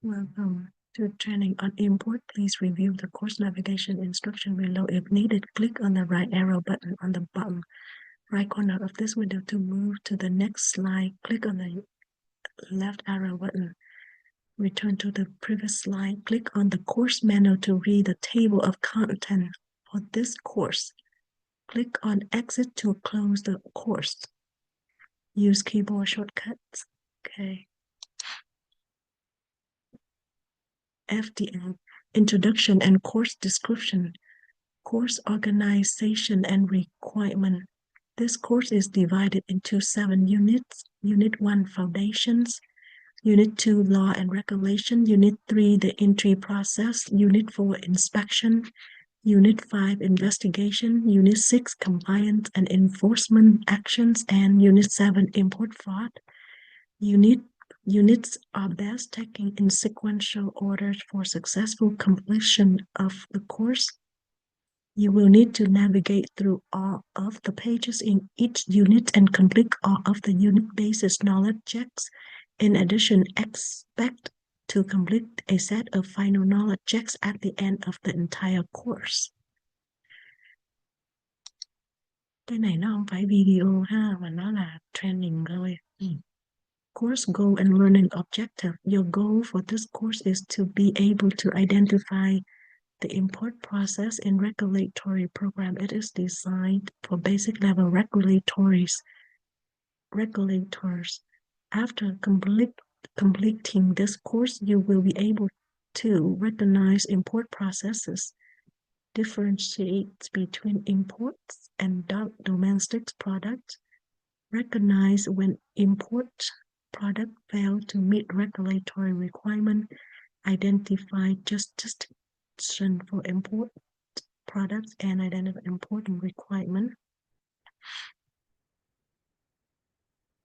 Welcome to training on import. Please review the course navigation instruction below. If needed, click on the right arrow button on the bottom right corner of this window to move to the next slide. Click on the left arrow button. Return to the previous slide. Click on the course manual to read the table of content for this course. Click on Exit to close the course. Use keyboard shortcuts. Okay. FDA Introduction and Course Description. Course Organization and Requirement. This course is divided into 7 units. Unit 1, Foundations. Unit 2, Law and Regulation. Unit 3, the Entry Process. Unit 4, Inspection. Unit 5, Investigation. Unit 6, Compliance and Enforcement Actions. And Unit 7, Import Fraud. Units are best taken in sequential order for successful completion of the course. You will need to navigate through all of the pages in each unit and complete all of the unit basis knowledge checks. In addition, expect to complete a set of final knowledge checks at the end of the entire course. Cái này nó không phải video ha, mà nó là training thôi. Course goal and learning objective. Your goal for this course is to be able to identify the import process in regulatory program. It is designed for basic level regulators. After completing this course, you will be able to recognize import processes, differentiate between imports and domestic products, recognize when import product fail to meet regulatory requirement, identify justification for import products, and identify important requirement.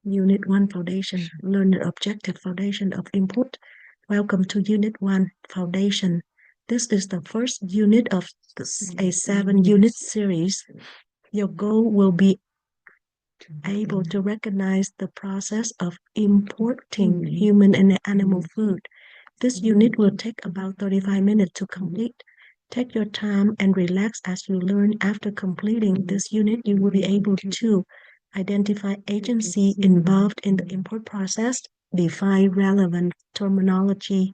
Unit 1, Foundation. Learn the objective foundation of import. Welcome to Unit 1, Foundation. This is the first unit of a 7-unit series. Your goal will be able to recognize the process of importing human and animal food. This unit will take about 35 minutes to complete. Take your time and relax as you learn. After completing this unit, you will be able to identify agency involved in the import process, define relevant terminology,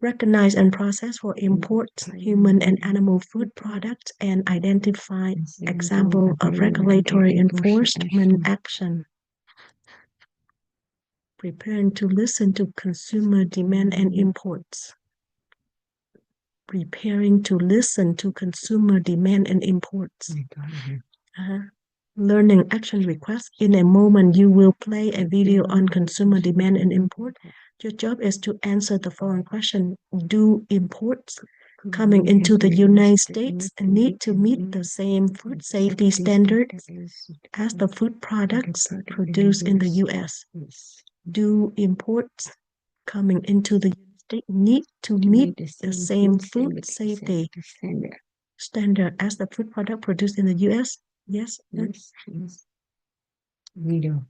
recognize and process for import human and animal food products, and identify example of regulatory enforcement action. Preparing to listen to consumer demand and imports. Preparing to listen to consumer demand and imports. Learning action requests. In a moment, you will play a video on consumer demand and import. Your job is to answer the following question. Do imports coming into the United States need to meet the same food safety standards as the food products produced in the U.S.? Do imports coming into the United States need to meet the same food safety standard as the food product produced in the U.S.? Yes. Video.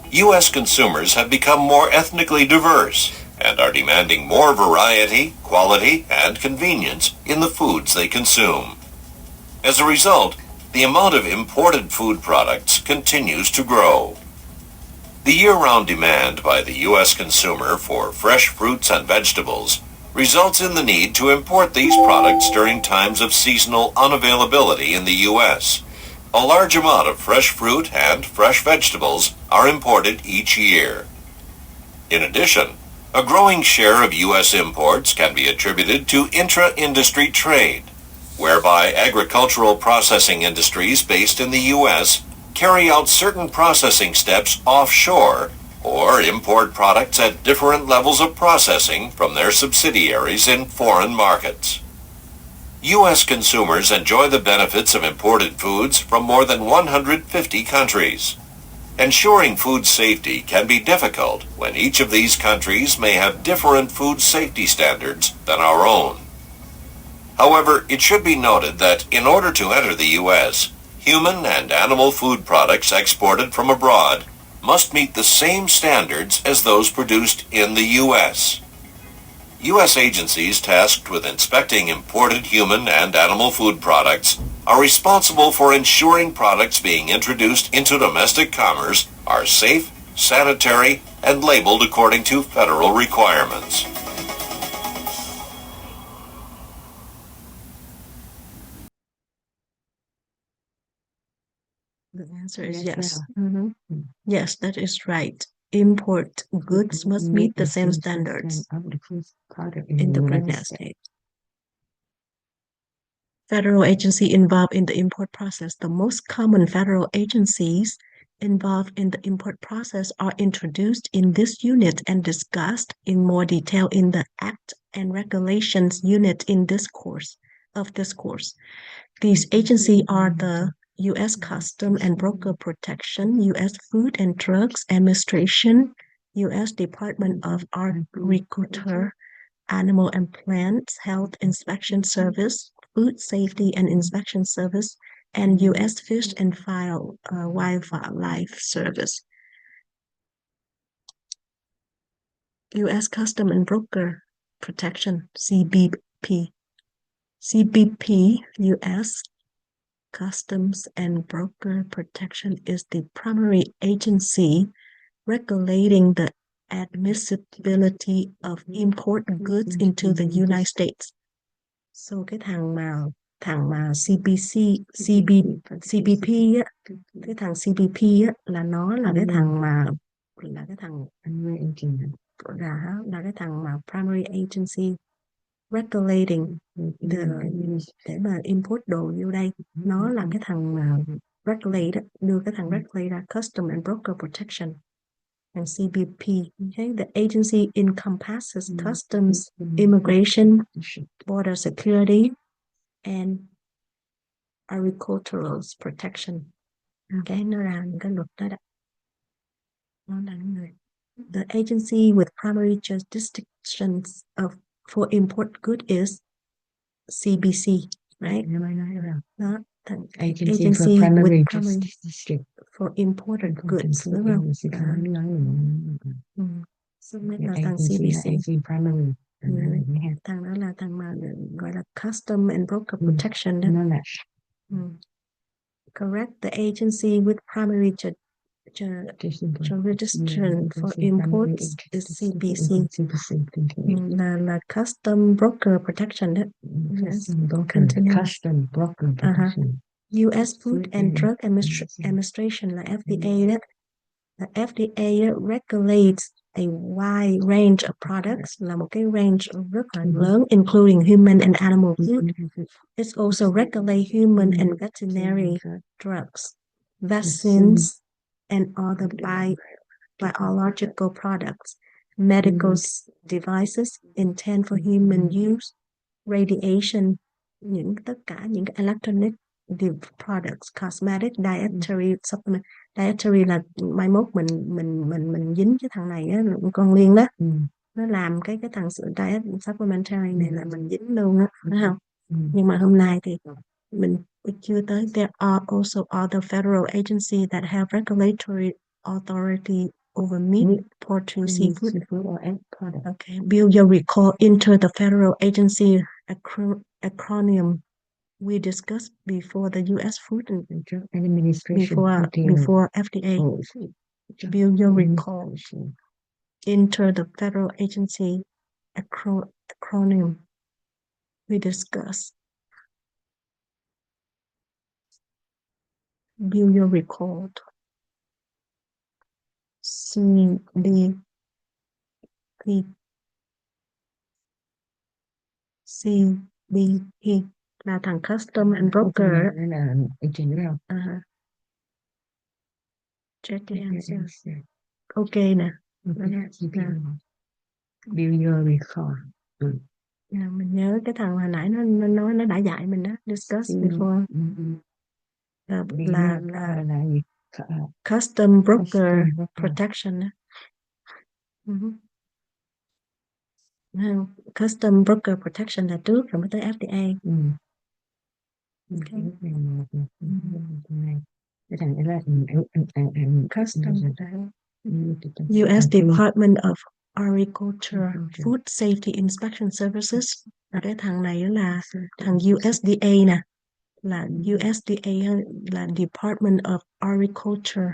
U.S. consumers have become more ethnically diverse and are demanding more variety, quality, and convenience in the foods they consume. As a result, the amount of imported food products continues to grow. The year-round demand by the U.S. consumer for fresh fruits and vegetables results in the need to import these products during times of seasonal unavailability in the U.S. A large amount of fresh fruit and fresh vegetables are imported each year. In addition, a growing share of U.S. imports can be attributed to intra-industry trade, whereby agricultural processing industries based in the U.S. carry out certain processing steps offshore or import products at different levels of processing from their subsidiaries in foreign markets. U.S. consumers enjoy the benefits of imported foods from more than 150 countries. Ensuring food safety can be difficult when each of these countries may have different food safety standards than our own. However, it should be noted that in order to enter the U.S., human and animal food products exported from abroad must meet the same standards as those produced in the U.S. U.S. agencies tasked with inspecting imported human and animal food products are responsible for ensuring products being introduced into domestic commerce are safe, sanitary, and labeled according to federal requirements. The answer is yes. Yes, that is right. Import goods must meet the same standards in the United States. Federal agency involved in the import process. The most common federal agencies involved in the import process are introduced in this unit and discussed in more detail in the Act and Regulations unit in this course. These agencies are the U.S. Customs and Broker Protection, U.S. Food and Drugs Administration, U.S. Department of Agriculture, Animal and Plant Health Inspection Service, Food Safety and Inspection Service, and U.S. Fish and Wildlife Service. U.S. Customs and Broker Protection, CBP. CBP, U.S. Customs and Broker Protection is the primary agency regulating the admissibility of import goods into the United States. So cái thằng mà CBP á, cái thằng CBP á là nó là cái thằng mà là cái thằng mà primary agency regulating để mà import đồ vô đây, nó là cái thằng mà regulate, đưa cái thằng regulate ra Custom and Broker Protection and CBP. Okay, the agency encompasses customs, immigration, border security, and agricultural protection. Okay, nó là những cái luật đó. Nó là người. The agency with primary jurisdictions for import good is CBC, right? Đó, agency with primary for imported goods, đúng không? Là thằng CBC. Thằng đó là thằng mà gọi là Custom and Broker Protection đó. Correct. The agency with primary jurisdiction for imports is CBC. Là Custom Broker Protection đó. Yes. Custom Broker Protection. U.S. Food and Drug Administration là FDA đó. The FDA regulates a wide range of products, là một cái range rất là lớn, including human and animal food. It also regulates human and veterinary drugs, vaccines, and other biological products, medical devices intended for human use, radiation, tất cả những cái electronic products, cosmetic, dietary supplement. Dietary là mai mốt mình dính cái thằng này á, con Liên đó, nó làm cái thằng diet supplementary này là mình dính luôn á, phải không? Nhưng mà hôm nay thì mình chưa tới. There are also other federal agencies that have regulatory authority over meat, poultry, seafood, or egg products. Okay, will you recall enter the federal agency acronym we discussed before the U.S. Food and Drug Administration before FDA? Will you recall enter the federal agency acronym we discussed? Will you recall CBP là thằng Custom and Broker là agent đúng không? Check the answers. Ok nè. Will you recall? Mình nhớ cái thằng hồi nãy nó đã dạy mình đó, discuss before. Là gì? Custom Broker Protection. Custom Broker Protection là trước rồi mới tới FDA. Okay. Custom US Department of Agriculture Food Safety Inspection Services là cái thằng này là thằng USDA nè, là USDA là Department of Agriculture,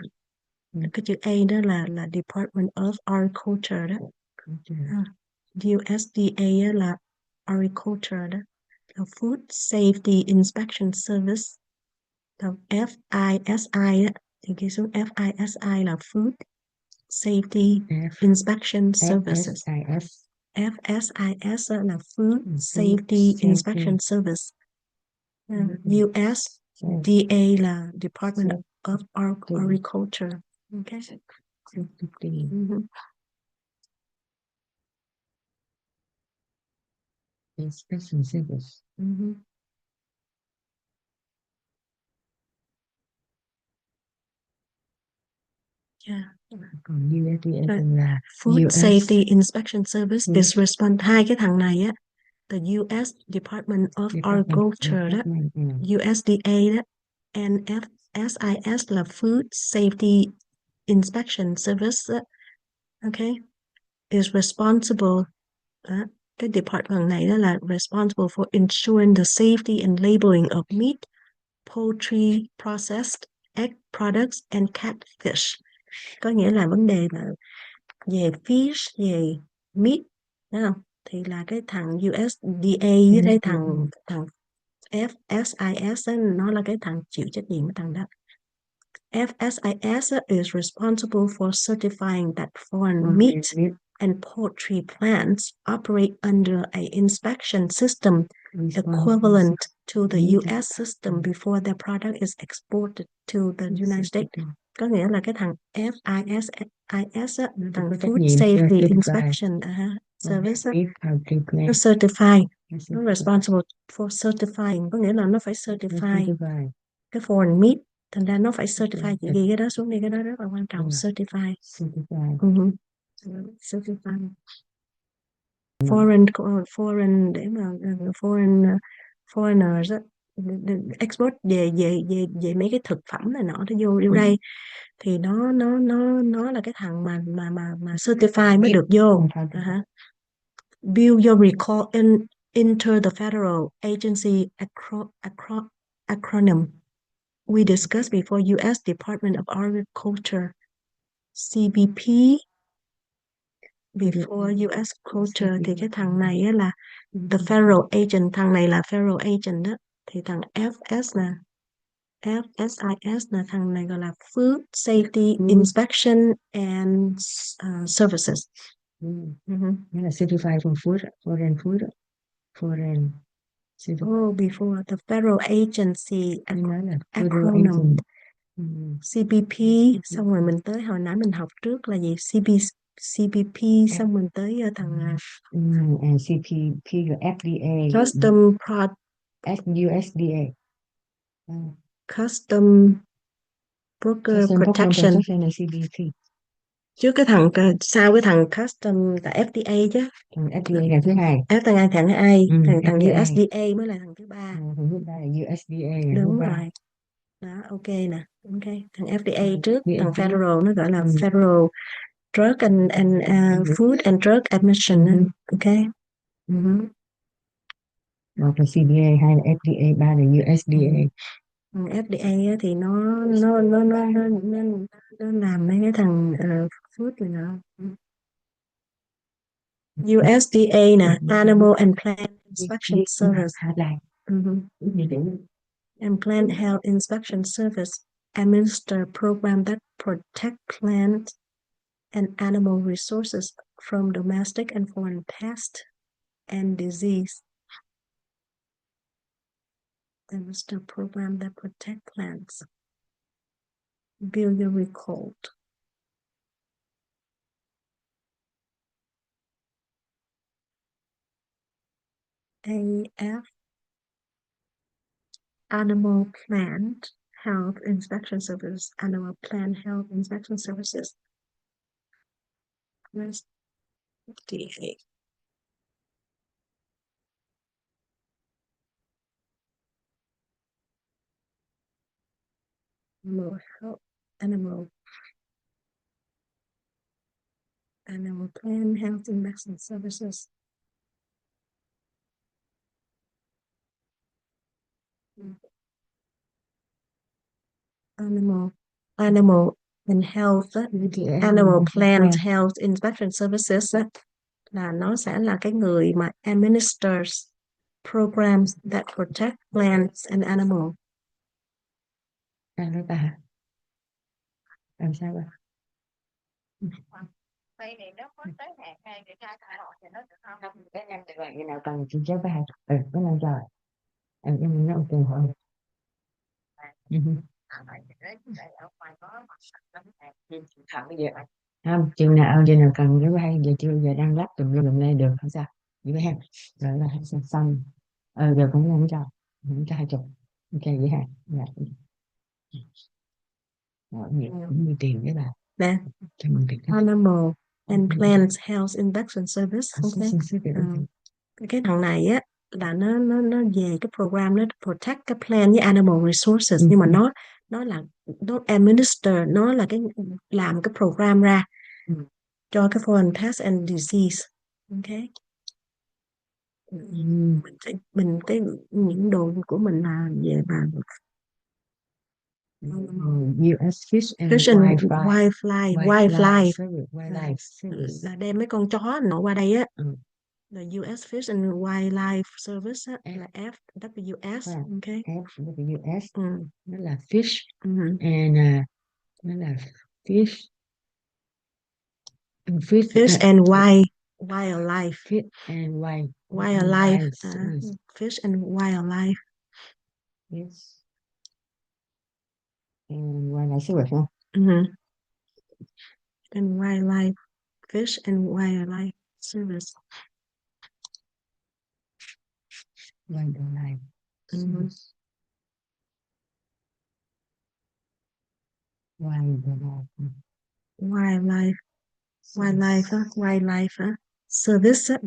cái chữ A đó là Department of Agriculture đó. USDA là Agriculture đó, là Food Safety Inspection Service, là FISI đó, thì cái số FISI là Food Safety Inspection Services. FSIS là Food Safety Inspection Service. USDA là Department of Agriculture. Okay. Inspection Service. Yeah. Còn USDA là Food Safety Inspection Service is responsible. Hai cái thằng này á, the US Department of Agriculture đó, USDA đó, and FSIS là Food Safety Inspection Service đó. Okay, is responsible. Đó. Cái department này đó là responsible for ensuring the safety and labeling of meat, poultry, processed egg products and catfish. Có nghĩa là vấn đề là về fish, về meat, đúng không? Thì là cái thằng USDA với cái thằng FSIS đó, nó là cái thằng chịu trách nhiệm cái thằng đó. FSIS is responsible for certifying that foreign meat and poultry plants operate under an inspection system equivalent to the US system before their product is exported to the United States. Có nghĩa là cái thằng FIS, thằng Food Safety Inspection Service, nó certify, nó responsible for certifying, có nghĩa là nó phải certify cái foreign meat, thành ra nó phải certify, chị ghi cái đó xuống đi, cái đó rất là quan trọng. Certify. Certify foreign để mà foreigners á, export về mấy cái thực phẩm này nọ nó vô đây thì nó là cái thằng mà certify mới được vô. Build your recall enter the federal agency acronym we discussed before. US Department of Agriculture, CBP, before US Culture. Thì cái thằng này á là the federal agent, thằng này là federal agent đó. Thì thằng FS nè, FSIS là thằng này gọi là Food Safety Inspection and Services. Nghĩa là certified for food, foreign. Oh, before the federal agency acronym. CBP, xong rồi mình tới hồi nãy mình học trước là gì? CBP, xong mình tới thằng CBP rồi FDA. Custom USDA. Custom Broker Protection là CBP. Trước cái thằng sau cái thằng Custom là FDA chứ. Thằng FDA là thứ hai. Thằng thằng USDA mới là thằng thứ ba. Thằng thứ ba là USDA. Đúng rồi. Đó, ok nè. Ok, thằng FDA trước, thằng Federal nó gọi là Federal Drug and Food and Drug Administration. Ok. Một là CDA, hai là FDA, ba là USDA. FDA thì nó làm mấy cái thằng food này nọ. USDA nè, Animal and Plant Inspection Service. And Plant Health Inspection Service administer program that protect plant and animal resources from domestic and foreign pests and disease. Administer program that protect plants. Build your record. AF Animal Plant Health Inspection Service, Animal Plant Health Inspection Services. Where's FDA? Animal Health, Animal Plant Health Inspection Services. Animal and Health á, Animal Plant Health Inspection Services á, là nó sẽ là cái người mà administers programs that protect plants and animals. Nói ta làm sao vậy? Vậy thì nó có tới hạn ngày người ta thả họ thì nó được không? Không, cái năm từ ngày nào cần chị chế bài cái năm rồi em nó ok thôi. Thằng bây giờ không chừng nào giờ nào cần cái hay giờ chưa giờ đang lắp tùm lum lên được không sao vậy ha rồi là xong giờ cũng làm cho 20 ok vậy ha rồi cũng như tiền đấy bà Nè, cho mình tiền Animal and Plant Health Inspection Service. Okay. Cái thằng này á là nó về cái program nó protect cái plant với animal resources, nhưng mà nó administer, nó là cái làm cái program ra cho cái foreign pest and disease. Okay. Mình cái những đồ của mình là về mà US Fish and Wildlife Service là đem mấy con chó nội qua đây á. The US Fish and Wildlife Service á, là FWS. Okay. FWS nó là fish and nó là fish and wildlife. Fish and wildlife. Fish and wildlife. Yes. And wildlife service không? And wildlife, fish and wildlife service. Wildlife service. Wildlife service là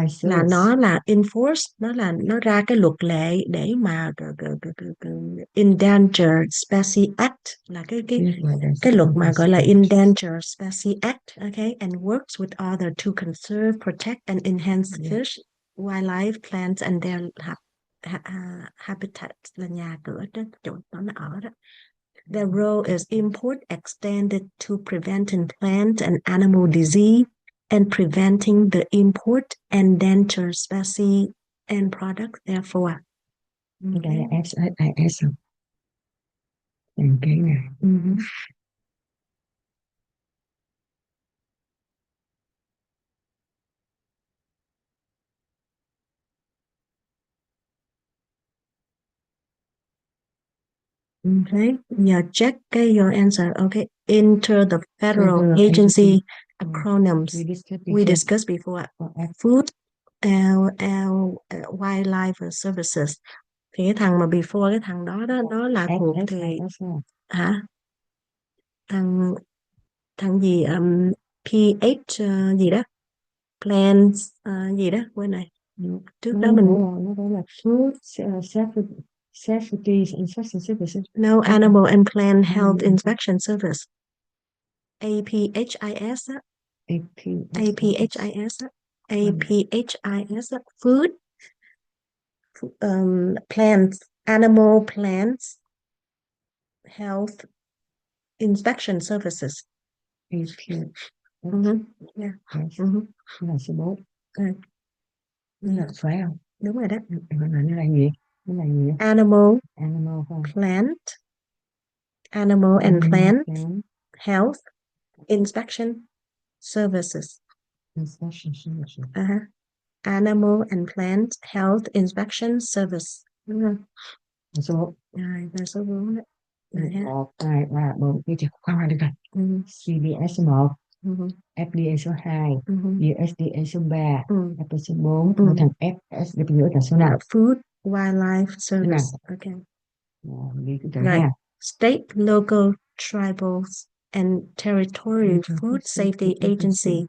service. nó là enforce, nó ra cái luật lệ để mà Endangered Species Act là cái luật mà gọi là Endangered Species Act. Okay, and works with others to conserve, protect and enhance fish, wildlife, plants and their habitat, là nhà cửa đó, chỗ nó ở đó. Their role is import extended to preventing plant and animal disease and preventing the import endangered species and products therefore. Cái đây là SIS không? Đăng ký này. Okay, yeah, check your answer. Okay, enter the federal agency acronyms we discussed before. Food, Wildlife Services. Thì cái thằng mà before cái thằng đó đó là thuộc thì hả? Thằng gì PH gì đó, plants gì đó quên này. Trước đó mình nó đó là Food Safety Inspection Service. No, Animal and Plant Health Inspection Service. APHIS. Food, plants, Animal Plants Health Inspection Services. Yeah. Là số 4. Nó là phải không? Đúng rồi đó. Nó là gì? Nó là gì? Animal không? Plant, Animal and Plant Health Inspection Services. Inspection Services. Animal and Plant Health Inspection Service. Đúng không? Số 4. Rồi, số 4 đó. 1, 2, 3, 4, như chưa khoan được rồi. CBS số 1, FDA số 2, USDA số 3, FP số 4, thằng FSW là số nào? Food Wildlife Service. Okay. Đi cái ha. state, local, tribals, and territorial food safety agency.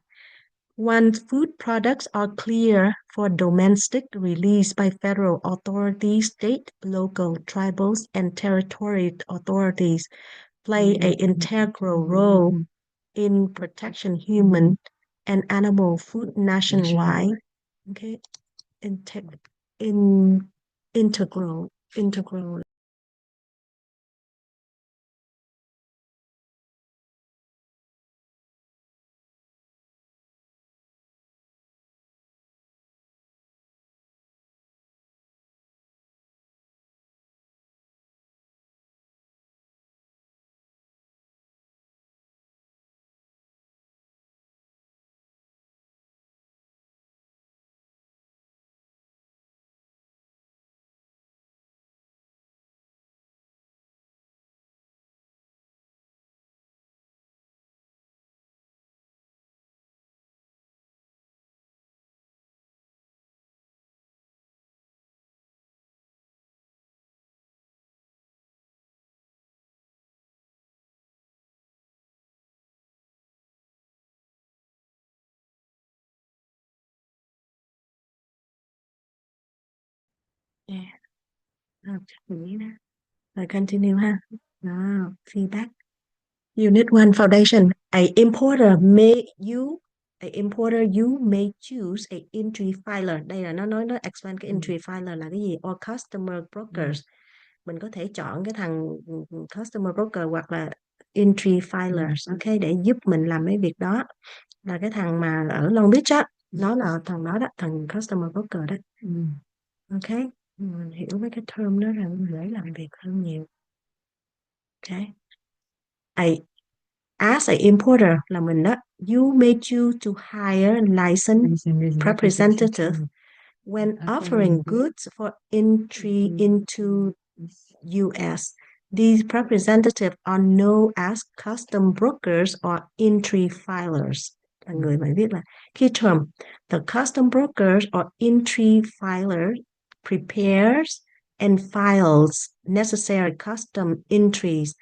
Once food products are clear for domestic release by federal authorities, state, local, tribals, and territorial authorities play an integral role in protection human and animal food nationwide. Okay, in integral. Yeah. Rồi continue ha. Đó, feedback. Unit 1 Foundation. A importer you may choose a entry filer. Đây là nó explain cái entry filer là cái gì, or customer brokers. Mình có thể chọn cái thằng customer broker hoặc là entry filers, ok, để giúp mình làm cái việc đó. Là cái thằng mà ở Long Beach á, nó là thằng đó đó, thằng customer broker đó. Ok, mình hiểu mấy cái term đó là dễ làm việc hơn nhiều. Ok, as an importer là mình đó, you may choose to hire licensed representative when offering goods for entry into US. These representatives are known as custom brokers or entry filers. Là người mà viết là key term. The custom brokers or entry filer prepares and files necessary custom entries,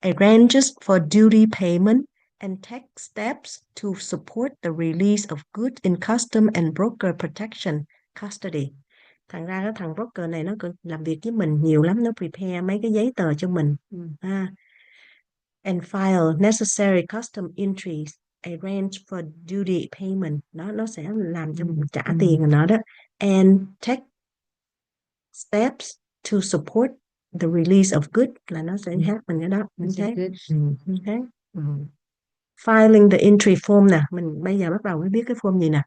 arranges for duty payment, and takes steps to support the release of goods in custom and broker protection custody. Thành ra cái thằng broker này nó làm việc với mình nhiều lắm, nó prepare mấy cái giấy tờ cho mình. And file necessary custom entries, arrange for duty payment, nó sẽ làm cho mình trả tiền của nó đó, and take steps to support the release of goods, là nó sẽ help mình cái đó. Okay. Filing the entry form nè, mình bây giờ bắt đầu mới biết cái form gì nè.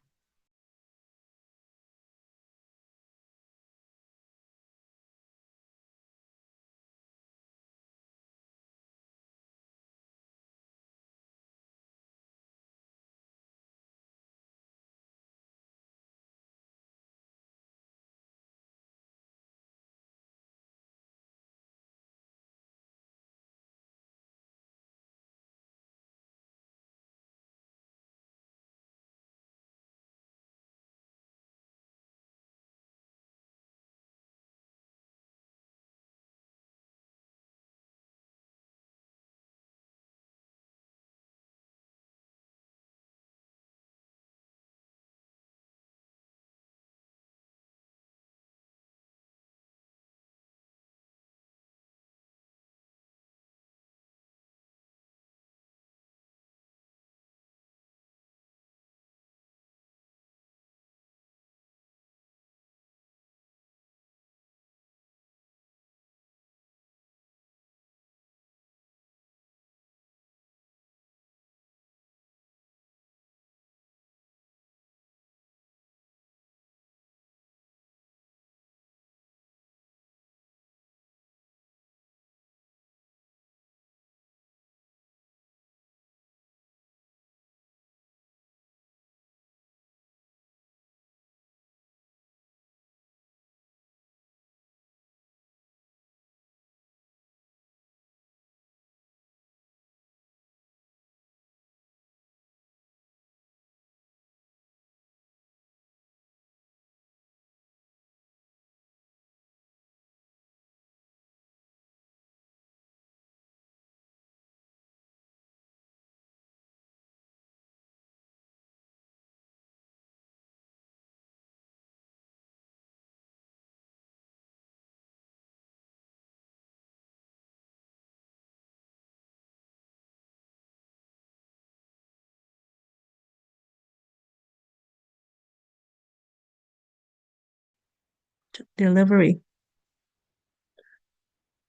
delivery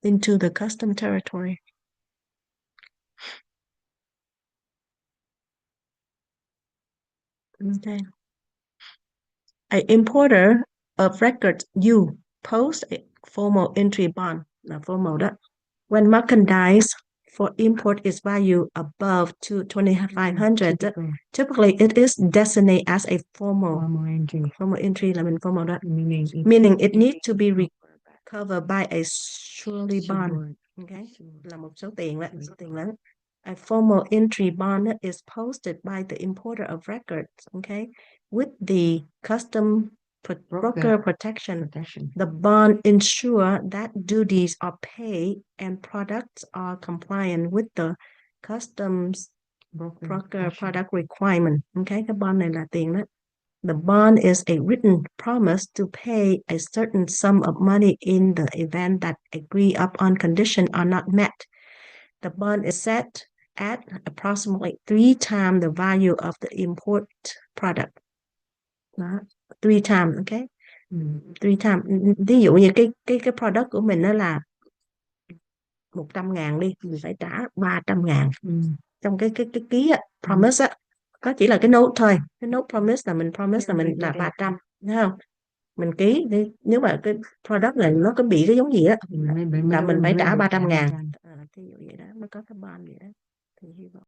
into the custom territory. Okay. An importer of record you post a formal entry bond là formal đó. When merchandise for import is value above to 2,500, typically it is designated as a formal entry. Formal entry là mình formal đó. Meaning it needs to be recovered by a surely bond. Okay. Là một số tiền đó, số tiền lớn. A formal entry bond is posted by the importer of records, okay, with the custom broker protection. The bond ensure that duties are paid and products are compliant with the customs broker product requirement. Okay, cái bond này là tiền đó. The bond is a written promise to pay a certain sum of money in the event that agreed upon conditions are not met. The bond is set at approximately 3 times the value of the import product. Đó. 3 times, okay? 3 times. Ví dụ như cái product của mình đó là 100.000 đi, mình phải trả 300.000. Trong cái ký á, promise á, có chỉ là cái note thôi. Cái note promise là mình promise là mình là 300, đúng không? Mình ký đi, nếu mà cái product này nó có bị cái giống gì đó là mình phải trả 300.000. Ví dụ vậy đó, nó có cái bond vậy đó. Thì hy vọng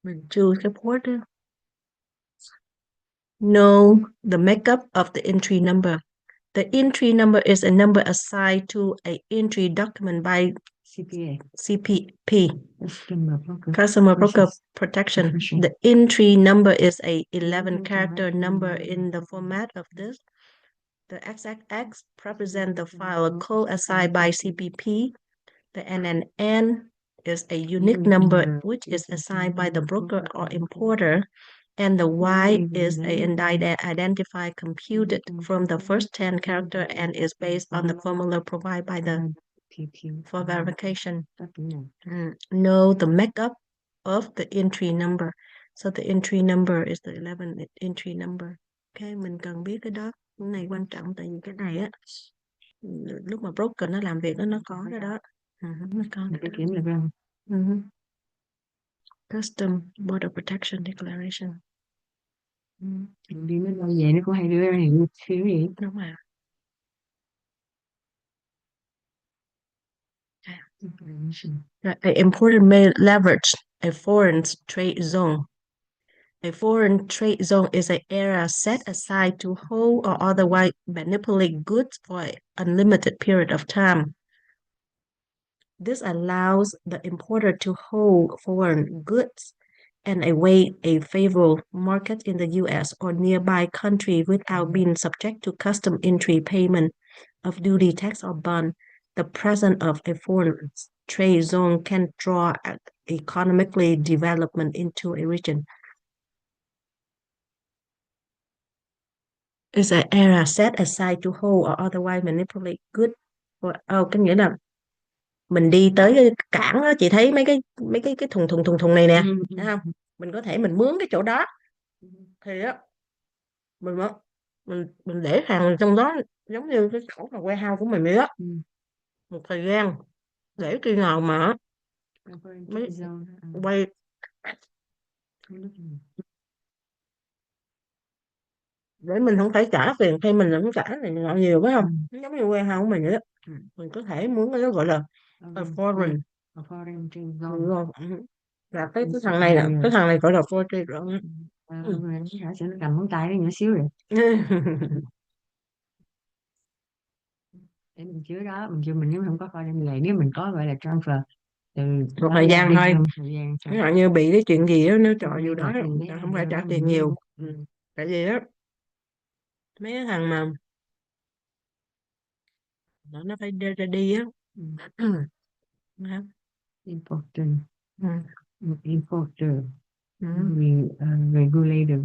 mình choose cái port đó. Know the makeup of the entry number. The entry number is a number assigned to an entry document by CPP, Customer Broker Protection. The entry number is a 11-character number in the format of this. The XXX represent the file code assigned by CPP. The NNN is a unique number which is assigned by the broker or importer, and the Y is an identifier computed from the first 10 characters and is based on the formula provided by the for verification. Know the makeup of the entry number. So the entry number is the 11 entry number. Okay, mình cần biết cái đó. Cái này quan trọng tại vì cái này á, lúc mà broker nó làm việc nó có cái đó. Nó có để kiểm được không? Custom Border Protection Declaration. Đi nó đâu về nó cũng hay đưa ra hiện phiếu gì. Đúng rồi. An importer may leverage a foreign trade zone A foreign trade zone is an area set aside to hold or otherwise manipulate goods for an unlimited period of time. This allows the importer to hold foreign goods and await a favorable market in the US or nearby country without being subject to custom entry payment of duty, tax, or bond. The presence of a foreign trade zone can draw economically development into a region. Is an area set aside to hold or otherwise manipulate goods. Có nghĩa là mình đi tới cái cảng đó, chị thấy mấy cái thùng này nè, thấy không? Mình có thể mình mướn cái chỗ đó thì á mình mình để hàng trong đó giống như cái chỗ mà warehouse của mình vậy đó, một thời gian để khi nào mà mới quay để mình không phải trả tiền khi mình không trả thì nó nhiều phải không, giống như warehouse của mình vậy đó. Mình có thể muốn cái đó gọi là a foreign đúng không? Là cái thằng này nè, cái thằng này gọi là foreign rồi. Sẽ nó cầm ngón tay nó nhỏ xíu rồi để mình chứa đó, mình chưa mình nếu không có kho đem về, nếu mình có gọi là transfer từ một thời gian thôi, thời gian ví dụ như bị cái chuyện gì đó nó trọ vô đó tiền không phải trả tiền nhiều. Tại vì đó mấy cái thằng mà nó phải đi á. importer Ừ. importer Ừ. regulator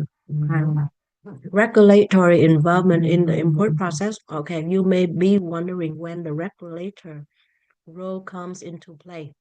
Regulatory involvement in the import process. Okay, you may be wondering when the regulator role comes into play.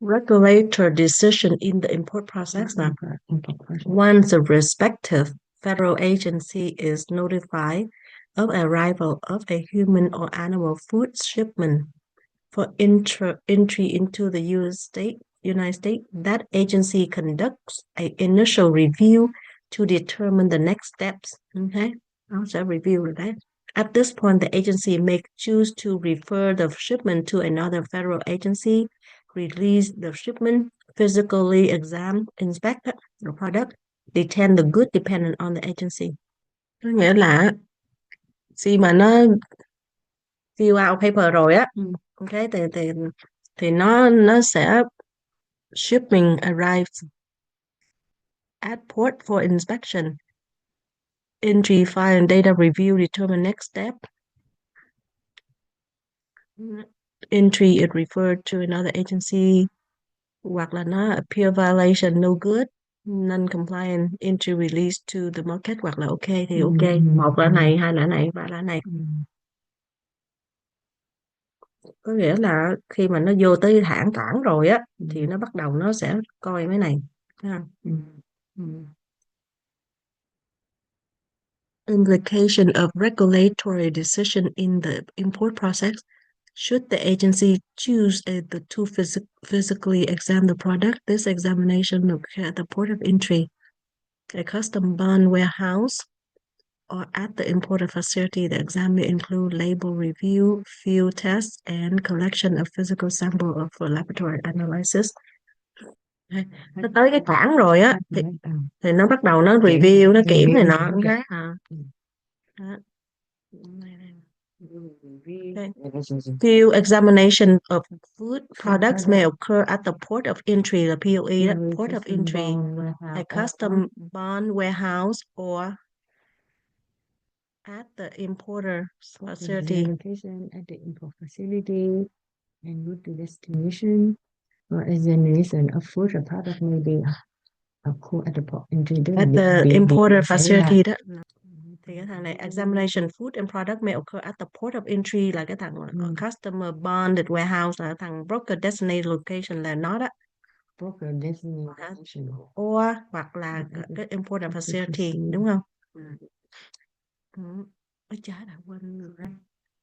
Regulator decision in the import process. Now, once the respective federal agency is notified of arrival of a human or animal food shipment for entry into the United States, that agency conducts an initial review to determine the next steps. Okay, nó sẽ review rồi đấy. At this point, the agency may choose to refer the shipment to another federal agency, release the shipment, physically examine, inspect the product, detain the good dependent on the agency. Có nghĩa là khi mà nó fill out paper rồi á, ok, thì nó sẽ shipping arrives at port for inspection. Entry file and data review determine next step. Entry is referred to another agency, hoặc là nó appear violation no good, non-compliant, entry release to the market, hoặc là ok thì ok. Một là này, hai là này, ba là này. Có nghĩa là khi mà nó vô tới hãng cảng rồi á thì nó bắt đầu nó sẽ coi mấy này. Implication of regulatory decision in the import process. Should the agency choose to physically examine the product, this examination occurs at the port of entry, a custom bond warehouse, or at the importer facility. The exam may include label review, field tests, and collection of physical sample for laboratory analysis. Nó tới cái cảng rồi á thì nó bắt đầu nó review, nó kiểm này nọ cái hả? Okay. Field examination of food products may occur at the port of entry, the POE, port of entry, a custom bond warehouse, or at the importer facility. Examination at the import facility and route to destination or examination of food or product may be occur at the port entry. At the importer facility đó. Thì cái thằng này examination food and product may occur at the port of entry là cái thằng customer bonded warehouse là thằng broker designated location là nó đó. Broker designated location. Or hoặc là cái importer facility đúng không? Trái đã quên rồi.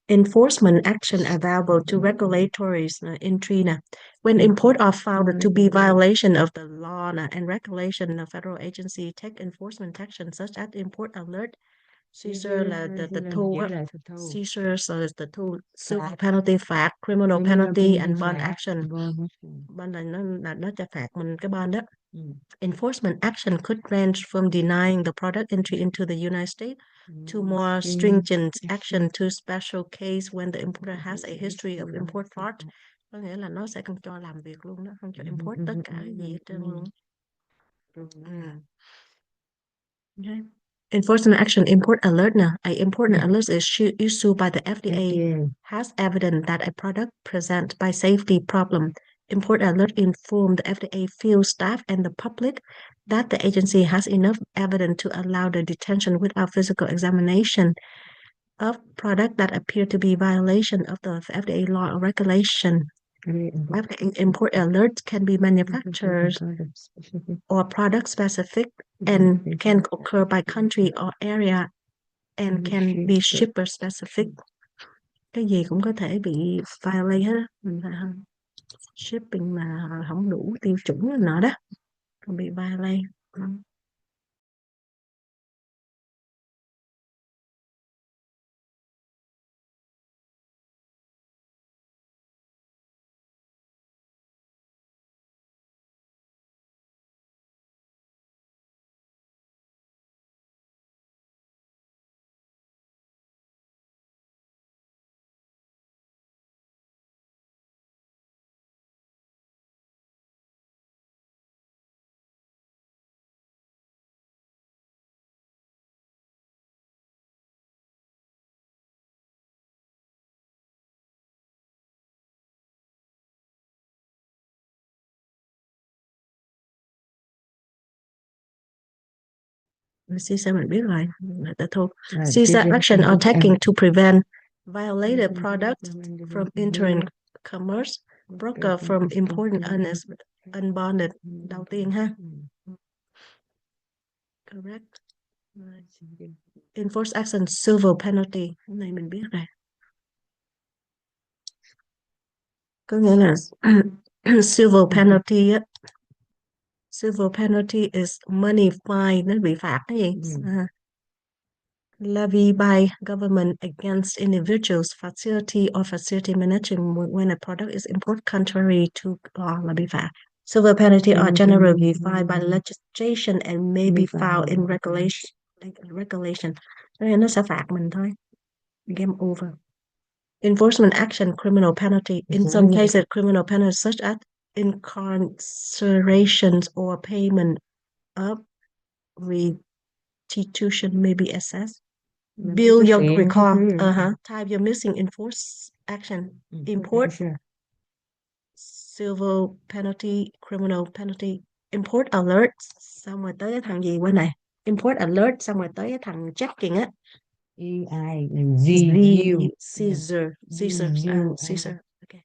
Enforcement action available to regulatory entry nè. When import are found to be violation of the law and regulation, the federal agency take enforcement action such as import alert. Seizure là the thu á. Seizure is the thu. Civil penalty, phạt, criminal penalty and bond action. Bond là nó cho phạt mình cái bond đó. Enforcement action could range from denying the product entry into the United States to more stringent action to special case when the importer has a history of import fraud. Có nghĩa là nó sẽ không cho làm việc luôn đó, không cho import tất cả gì hết trơn luôn. Okay. Enforcement action, import alert now. A import alert is issued by the FDA has evidence that a product presents by safety problem. Import alert inform the FDA field staff and the public that the agency has enough evidence to allow the detention without physical examination of product that appear to be violation of the FDA law or regulation. Import alerts can be manufactured or product specific and can occur by country or area and can be shipper specific. Cái gì cũng có thể bị violate hết á. Shipping mà không đủ tiêu chuẩn nọ đó còn bị violate. CISA mình biết rồi, đã thôi. CISA action are taken to prevent violated products from entering commerce, broker from importing unbonded. Đầu tiên ha. Correct. Enforce action, civil penalty. Cái này mình biết rồi. Có nghĩa là civil penalty á. Civil penalty is money fine, nó bị phạt cái gì? Levied by government against individuals, facility or facility management when a product is imported contrary to law là bị phạt. Civil penalty are generally defined by legislation and may be found in regulation. Nên nó sẽ phạt mình thôi. Game over. Enforcement action, criminal penalty. In some cases, criminal penalties such as incarcerations or payment of restitution may be assessed. Bill your recall. Type your missing enforce action. Import. Civil penalty, criminal penalty. Import alert. Xong rồi tới cái thằng gì quên này. Import alert xong rồi tới cái thằng checking á. Caesar. Okay.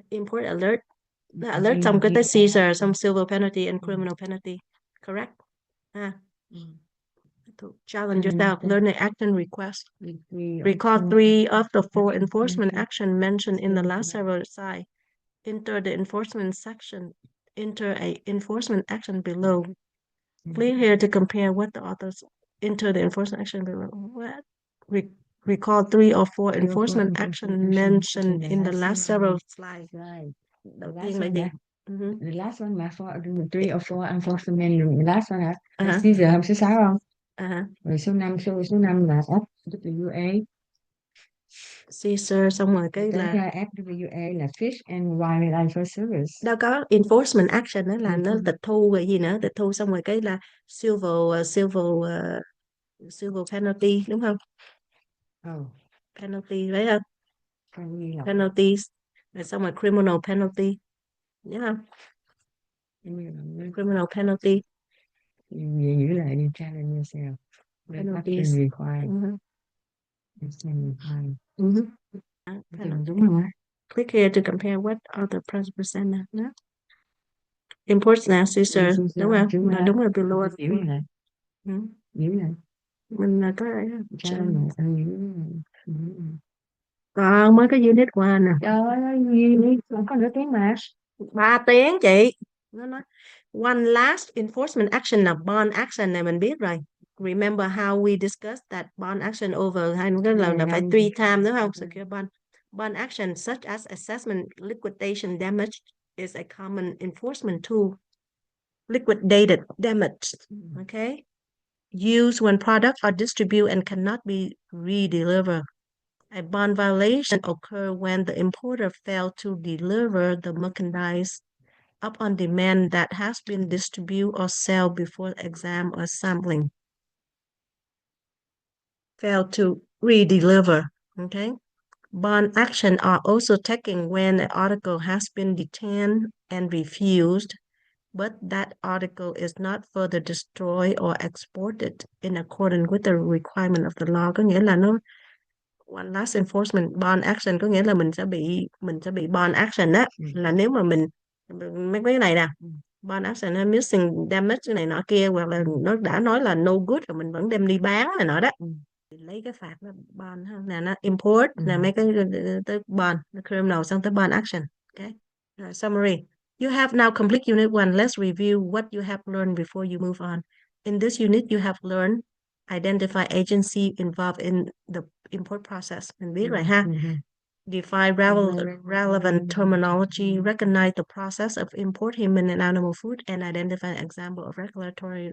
Import alert. alert xong cái tới Caesar, xong civil penalty and criminal penalty. Correct? To challenge yourself, learn an action request. Recall 3 of the 4 enforcement action mentioned in the last several slides. Enter the enforcement section. Enter a enforcement action below. Click here to compare what the authors enter the enforcement action below. What? Recall 3 or 4 enforcement action mentioned in the last several slides. Đầu tiên là gì? The last one là 3 or 4 enforcement. The last one hả? Uh-huh. Caesar không? Số 6 không? Uh-huh. Rồi số 5 là FWA. Caesar xong rồi cái là FWA là Fish and Wildlife Service. đâu có enforcement action đó là nó tịch thu rồi gì nữa, tịch thu xong rồi cái là civil penalty đúng không? Penalty phải không? Penalties rồi xong rồi criminal penalty nhớ không? Criminal penalty. Giữ lại đi challenge yourself. Penalties. Required. Đúng rồi. Click here to compare what other percent đó. Imports now Caesar đúng không? Là đúng rồi below. Giữ lại. Mình là có còn mới có unit 1 nè. Trời ơi, còn có nửa tiếng mà. 3 tiếng chị. Nó nói one last enforcement action là bond action này mình biết rồi. Remember how we discussed that bond action over hai cái lần là phải 3 times đúng không? Secure bond. Bond action such as assessment liquidation damage is a common enforcement tool. Liquidated damage, okay? Used when products are distributed and cannot be redelivered. A bond violation occurs when the importer failed to deliver the merchandise upon demand that has been distributed or sold before exam or sampling. Failed to redeliver, okay? Bond action are also taken when an article has been detained and refused, but that article is not further destroyed or exported in accordance with the requirement of the law. Có nghĩa là nó one last enforcement bond action có nghĩa là mình sẽ bị bond action á, là nếu mà mình mấy cái này nè, bond action hay missing damage cái này nọ kia, hoặc là nó đã nói là no good rồi mình vẫn đem đi bán này nọ đó, lấy cái phạt nó bond nè, nó import là mấy cái tới bond, nó criminal xong tới bond action. Okay. Summary. You have now complete unit 1. Let's review what you have learned before you move on. In this unit, you have learned identify agency involved in the import process. Mình biết rồi ha. Define relevant terminology, recognize the process of import human and animal food, and identify an example of regulatory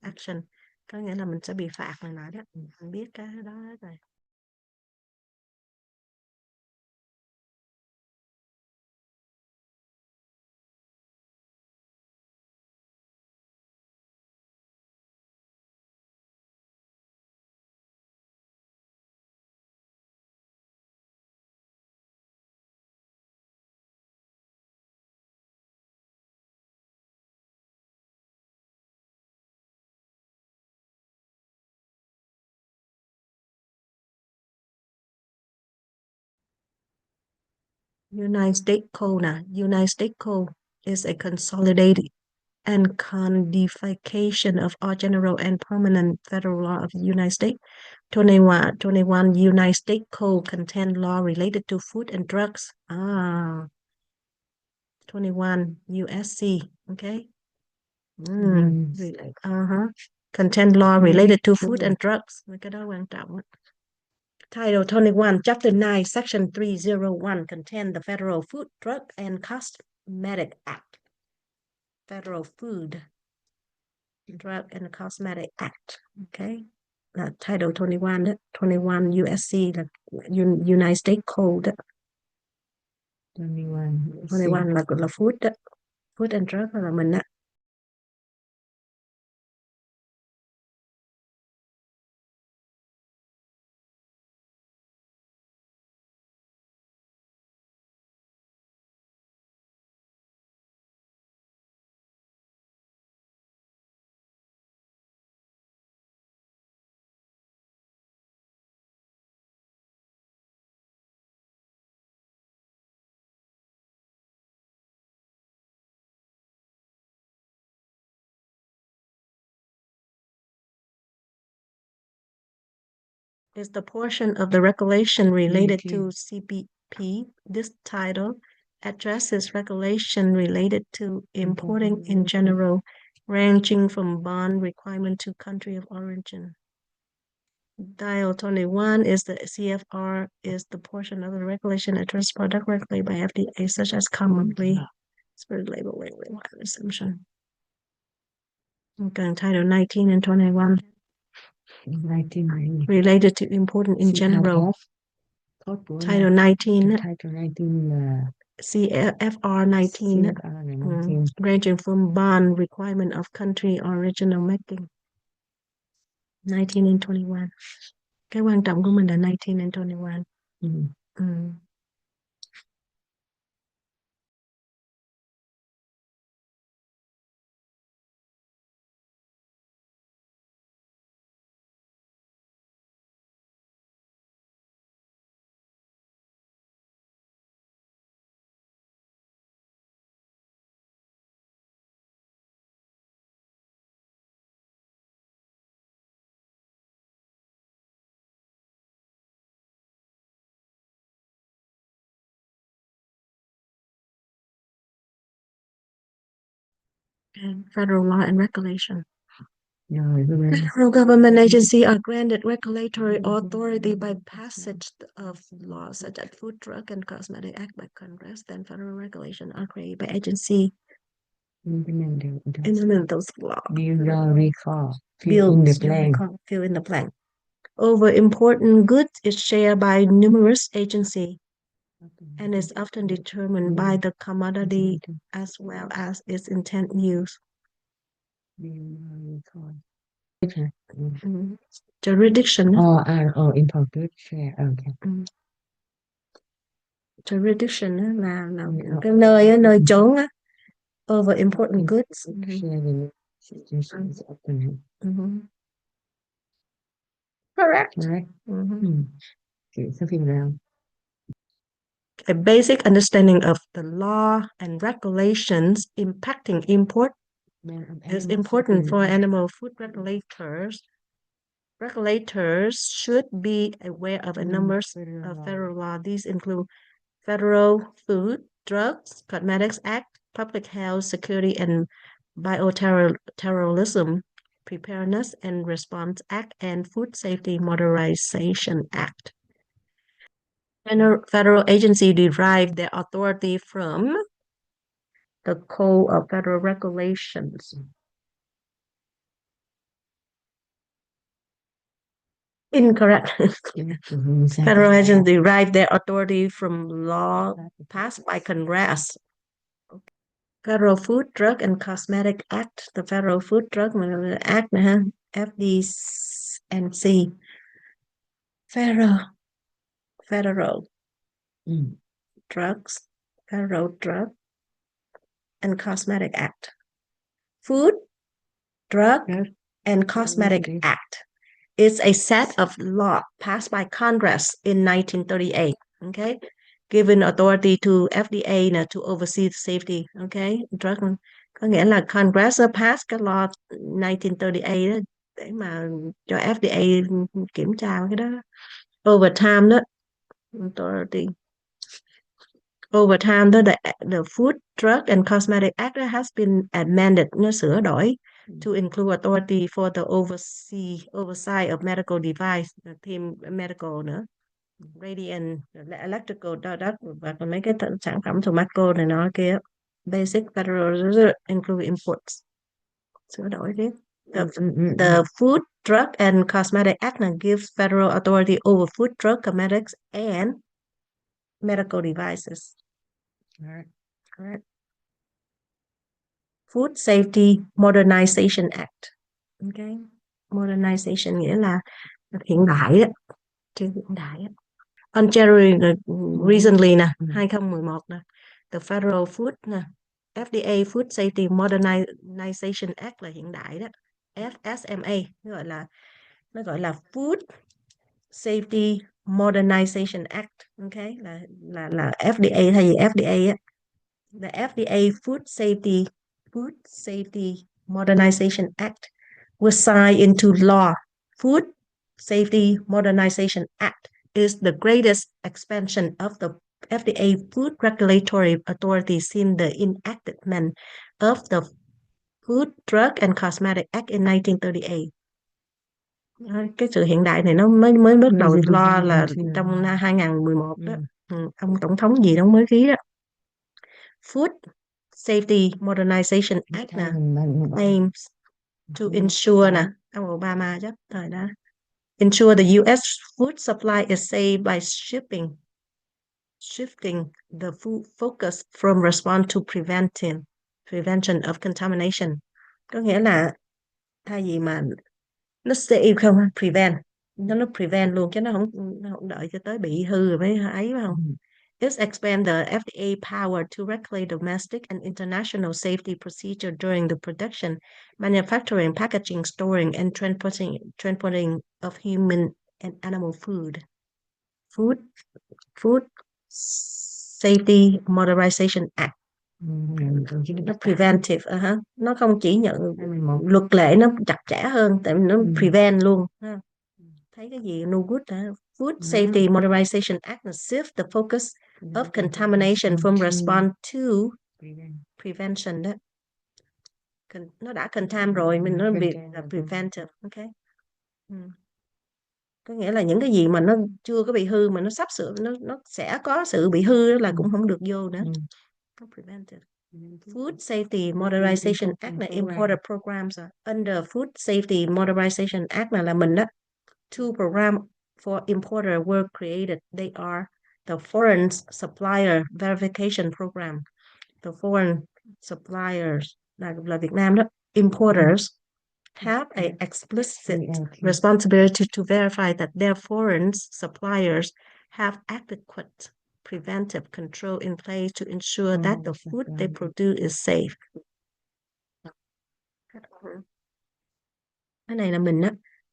action. Có nghĩa là mình sẽ bị phạt này nọ đó. Mình biết cái đó rồi. United States Code now. United States Code is a consolidated and codification of all general and permanent federal law of the United States. 21 United States Code contain law related to food and drugs. 21 USC, okay? Contain law related to food and drugs. Cái đó quan trọng. Title 21, Chapter 9, Section 301 contain the Federal Food, Drug, and Cosmetic Act. Federal Food, Drug, and Cosmetic Act. Okay. Title 21 đó, 21 USC là United States Code đó. 21 là food đó. Food and Drug là mình đó. is the portion of the regulation related to CPP. This title addresses regulation related to importing in general, ranging from bond requirement to country of origin. Dial 21 is the CFR is the portion of the regulation addressed product regulated by FDA, such as commonly spirit labeling assumption. Okay, Title 19 and 21 related to important in general. Title 19 CFR 19 ranging from bond requirement of country original making. 19 and 21. Cái quan trọng của mình là 19 and 21. And federal law and regulation. Federal government agencies are granted regulatory authority by passage of laws such as Food, Drug, and Cosmetic Act by Congress. Then federal regulation are created by agency. Implement those laws. Fill in the blank. Over important goods is shared by numerous agencies and is often determined by the commodity as well as its intent use. Jurisdiction. Import share. Okay. Jurisdiction là cái nơi trốn á. Over important goods. Correct. A basic understanding of the law and regulations impacting import is important for animal food regulators. Regulators should be aware of a number of federal laws. These include Federal Food, Drugs, Cosmetics Act, Public Health, Security, and Bioterrorism Preparedness and Response Act, and Food Safety Modernization Act. Federal agencies derive their authority from the Code of Federal Regulations. Incorrect. Federal agencies derive their authority from law passed by Congress. Federal Food, Drug, and Cosmetic Act. The Federal Food, Drug Act, FDC. Federal Drugs, Federal Drug, and Cosmetic Act. Food, Drug, and Cosmetic Act is a set of law passed by Congress in 1938, okay? Given authority to FDA to oversee safety, okay? Drug, có nghĩa là Congress passed cái law 1938 đó, để mà cho FDA kiểm tra cái đó. Over time đó, authority. Over time, the Food, Drug, and Cosmetic Act has been amended, nó sửa đổi to include authority for the oversight of medical device, thêm medical nữa, radiant, electrical, đó, và còn mấy cái sản phẩm tobacco này nó kia. Basic federal include imports. Sửa đổi tiếp. The Food, Drug, and Cosmetic Act gives federal authority over food, drug, cosmetics, and medical devices. Correct. Food Safety Modernization Act. Okay. Modernization nghĩa là hiện đại á, chưa hiện đại á. On January recently 2011 the Federal Food FDA Food Safety Modernization Act là hiện đại đó. FSMA nó gọi là Food Safety Modernization Act, okay, là FDA thay vì FDA á. The FDA Food Safety Modernization Act was signed into law. Food Safety Modernization Act is the greatest expansion of the FDA Food Regulatory Authority since the enactment of the Food, Drug and Cosmetic Act in 1938. Cái sự hiện đại này nó mới bắt đầu lo là trong năm 2011 đó. Ông tổng thống gì đó mới ký đó. Food Safety Modernization Act nè, aims to ensure nè, ông Obama chắc thời đó. Ensure the U.S. food supply is safe by shifting the food focus from response to prevention of contamination. Có nghĩa là thay vì mà nó save không, nó prevent luôn, chứ nó không đợi cho tới bị hư rồi mới ấy, phải không? This expands the FDA power to regulate domestic and international safety procedure during the production, manufacturing, packaging, storing, and transporting of human and animal food. Food Safety Modernization Act. Nó preventive, nó không chỉ nhận luật lệ nó chặt chẽ hơn, tại vì nó prevent luôn. Thấy cái gì no good hả? Food Safety Modernization Act là shift the focus of contamination from response to prevention đó. Nó đã contam rồi, mình nó bị là preventive, okay? Có nghĩa là những cái gì mà nó chưa có bị hư mà nó sắp sửa, nó sẽ có sự bị hư là cũng không được vô nữa. Nó preventive. Food Safety Modernization Act là importer programs. Under Food Safety Modernization Act là mình đó. Two programs for importer were created. They are the Foreign Supplier Verification Program. The foreign suppliers là Việt Nam đó. Importers have an explicit responsibility to verify that their foreign suppliers have adequate preventive control in place to ensure that the food they produce is safe. Cái này là mình á,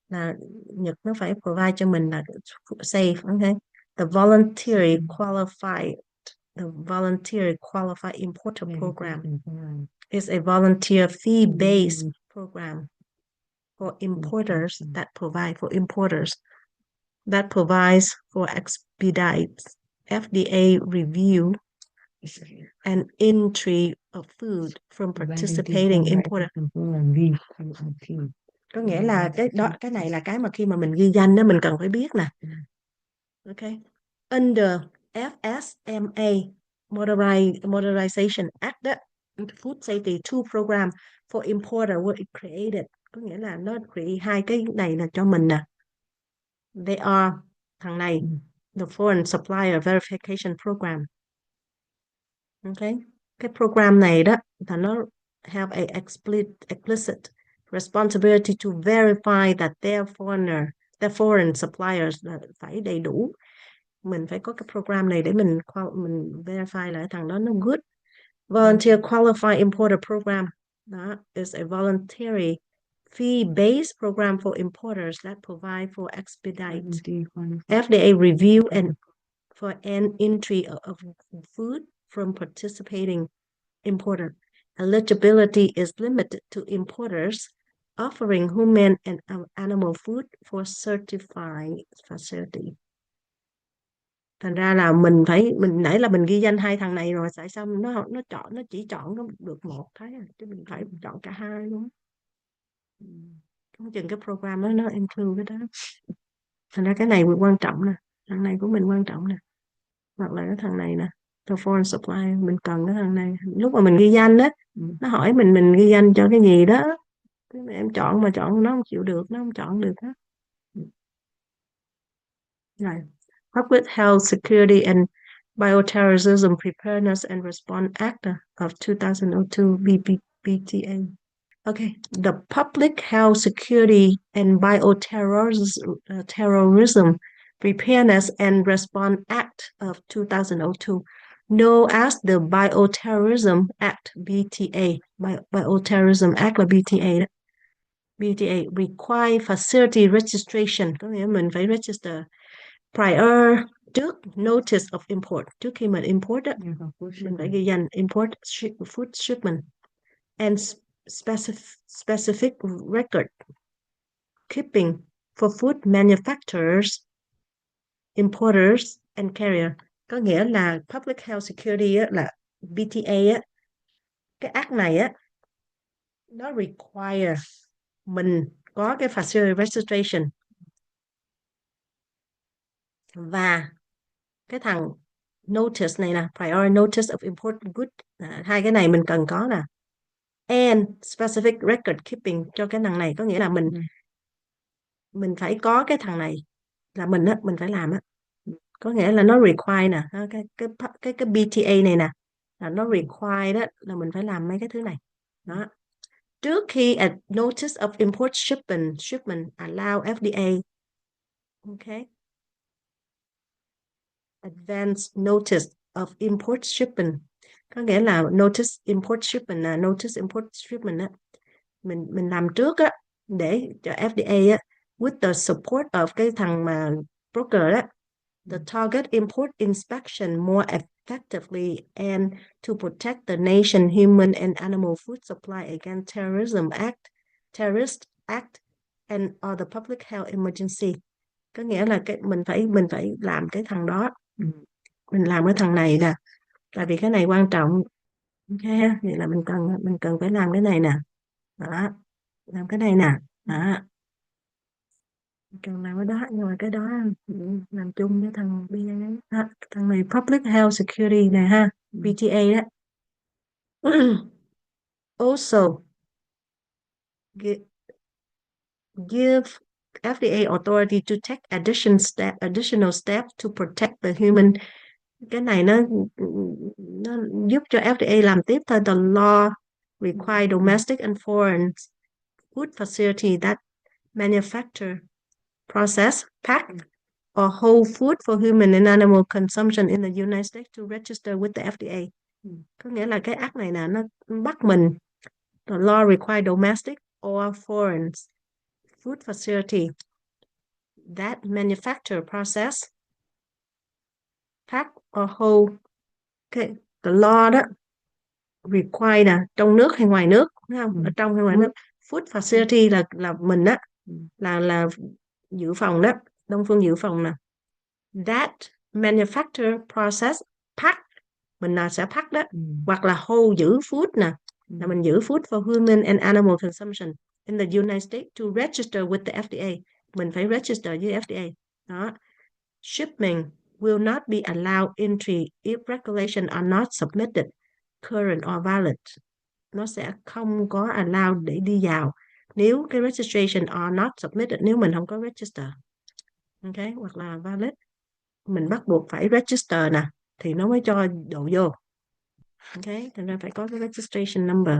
là Nhật nó phải provide cho mình là safe, okay? The voluntary qualified importer program is a volunteer fee-based program for importers that provides for expedites FDA review and entry of food from participating importer. Có nghĩa là cái này là cái mà khi mà mình ghi danh đó mình cần phải biết nè. Okay. Under FSMA Modernization Act đó, Food Safety 2 Program for Importer were created. Có nghĩa là nó create hai cái này là cho mình nè. They are thằng này, the Foreign Supplier Verification Program. Okay. Cái program này đó là nó have a explicit responsibility to verify that their foreign suppliers là phải đầy đủ. Mình phải có cái program này để mình verify lại thằng đó nó good. Volunteer Qualified Importer Program, that is a voluntary fee-based program for importers that provide for expedite FDA review and for an entry of food from participating importer. Eligibility is limited to importers offering human and animal food for certified facility. Thành ra là mình nãy là mình ghi danh hai thằng này rồi, tại sao nó chỉ chọn nó được một cái, chứ mình phải chọn cả hai luôn. Không chừng cái program đó nó include cái đó. Thành ra cái này quan trọng nè, thằng này của mình quan trọng nè, hoặc là cái thằng này nè, the foreign supply, mình cần cái thằng này. Lúc mà mình ghi danh đó, nó hỏi mình ghi danh cho cái gì đó, em chọn mà chọn nó không chịu được, nó không chọn được đó. Rồi. Public Health Security and Bioterrorism Preparedness and Response Act of 2002 BPTA. Okay, the Public Health Security and Bioterrorism Preparedness and Response Act of 2002, known as the Bioterrorism Act, BTA. Bioterrorism Act là BTA đó. BTA require facility registration, có nghĩa mình phải register prior trước notice of import, trước khi mình import đó, mình phải ghi danh import food shipment and specific record keeping for food manufacturers, importers and carrier. Có nghĩa là Public Health Security á, là BTA á, cái act này á, nó require mình có cái facility registration và cái thằng notice này nè, prior notice of import good, hai cái này mình cần có nè, and specific record keeping cho cái thằng này, có nghĩa là mình phải có cái thằng này là mình phải làm á, có nghĩa là nó require nè, cái BTA này nè là nó require đó là mình phải làm mấy cái thứ này đó. Trước khi a notice of import shipment allow FDA, okay, advance notice of import shipment, có nghĩa là notice import shipment là notice import shipment á, mình làm trước á để cho FDA á, with the support of cái thằng mà broker á, the target import inspection more effectively and to protect the nation human and animal food supply against terrorist act and or the public health emergency. Có nghĩa là mình phải làm cái thằng đó, mình làm cái thằng này nè, tại vì cái này quan trọng. Ok, vậy là mình cần phải làm cái này nè, đó, làm cái này nè, đó, cần làm cái đó, nhưng mà cái đó làm chung với thằng BA, thằng này Public Health Security này ha, BTA đó. Also give FDA authority to take additional steps to protect the human. Cái này nó giúp cho FDA làm tiếp thôi. The law require domestic and foreign food facility that manufacture, process, pack or whole food for human and animal consumption in the United States to register with the FDA. Có nghĩa là cái act này nè, nó bắt mình, the law require domestic or foreign food facility that manufacture, process, pack or whole. Okay. The law đó require nè, trong nước hay ngoài nước, đúng không? Ở trong hay ngoài nước. Food facility là mình á, là dự phòng đó, Đông Phương dự phòng nè. That manufacture, process, pack, mình là sẽ pack đó, hoặc là hold, giữ food nè, là mình giữ food for human and animal consumption in the United States to register with the FDA. Mình phải register với FDA. Đó. Shipment will not be allowed entry if regulations are not submitted, current or valid. Nó sẽ không có allow để đi vào nếu cái registration are not submitted, nếu mình không có register. Ok, hoặc là valid. Mình bắt buộc phải register nè thì nó mới cho độ vô. Ok, thành ra phải có cái registration number.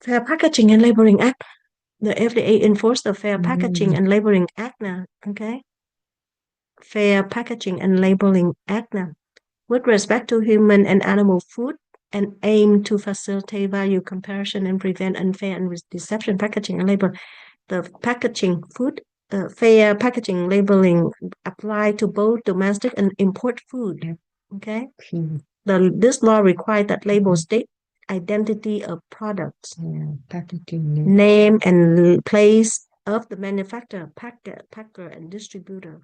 Fair Packaging and Labeling Act. The FDA enforced the Fair Packaging and Labeling Act nè. Ok. Fair Packaging and Labeling Act nè. With respect to human and animal food and aim to facilitate value comparison and prevent unfair and deception packaging and label. The packaging food, fair packaging labeling apply to both domestic and import food. Okay. This law requires that labels state identity of products, packaging name and place of the manufacturer, packer and distributor,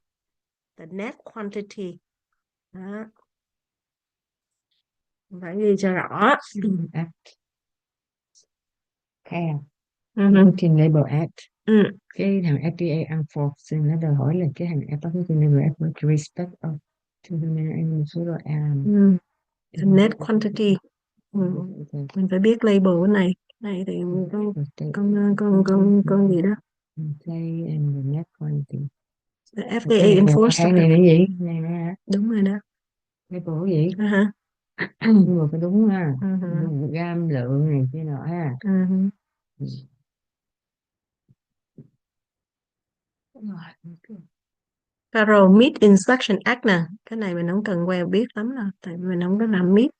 the net quantity. Phải ghi cho rõ. Packaging Label Act. Cái thằng FDA enforcing nó đòi hỏi là cái thằng Packaging Label Act with respect of to human and số độ the net quantity. Mình phải biết label cái này thì con gì đó. Play and the net quantity. The FDA enforced. Cái này là gì? Này nè. Đúng rồi đó. Label cái gì? Nhưng mà phải đúng ha. Gam lượng này kia nọ ha. Federal Meat Inspection Act nè, cái này mình không cần quen biết lắm đâu, tại vì mình không có làm meat.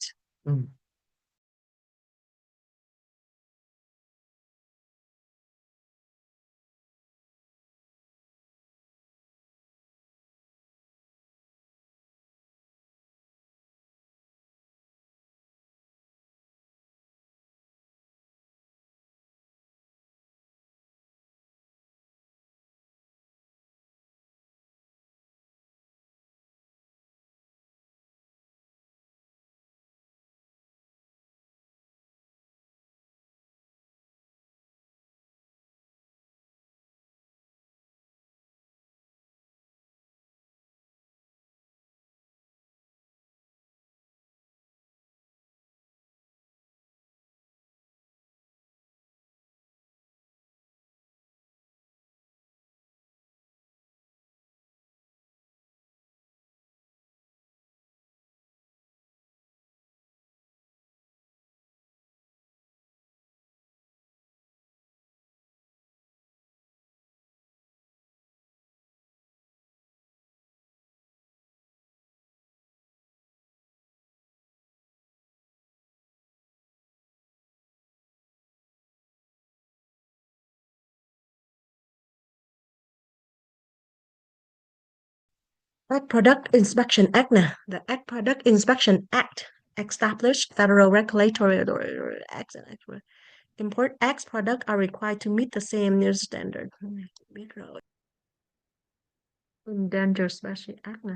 Ag Product Inspection Act nè. The Ag Product Inspection Act established federal regulatory acts and import Ag products are required to meet the same new standard. Biết rồi. Endangered Species Act nè.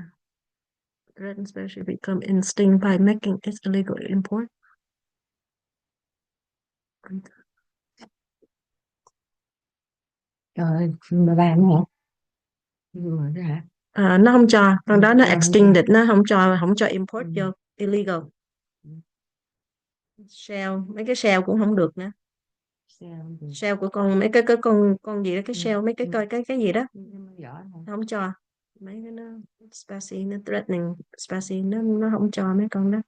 Threatened species become extinct by making it illegal to import. Trời, mà bạn hả? Vừa đó hả? Nó không cho, con đó nó Không cho. extended, nó không cho import vô, illegal. Shell, mấy cái shell cũng không được nữa. Shell của con mấy cái con gì đó, cái shell mấy cái coi cái gì đó không cho, mấy cái nó species, nó threatening species, nó không cho mấy con đó,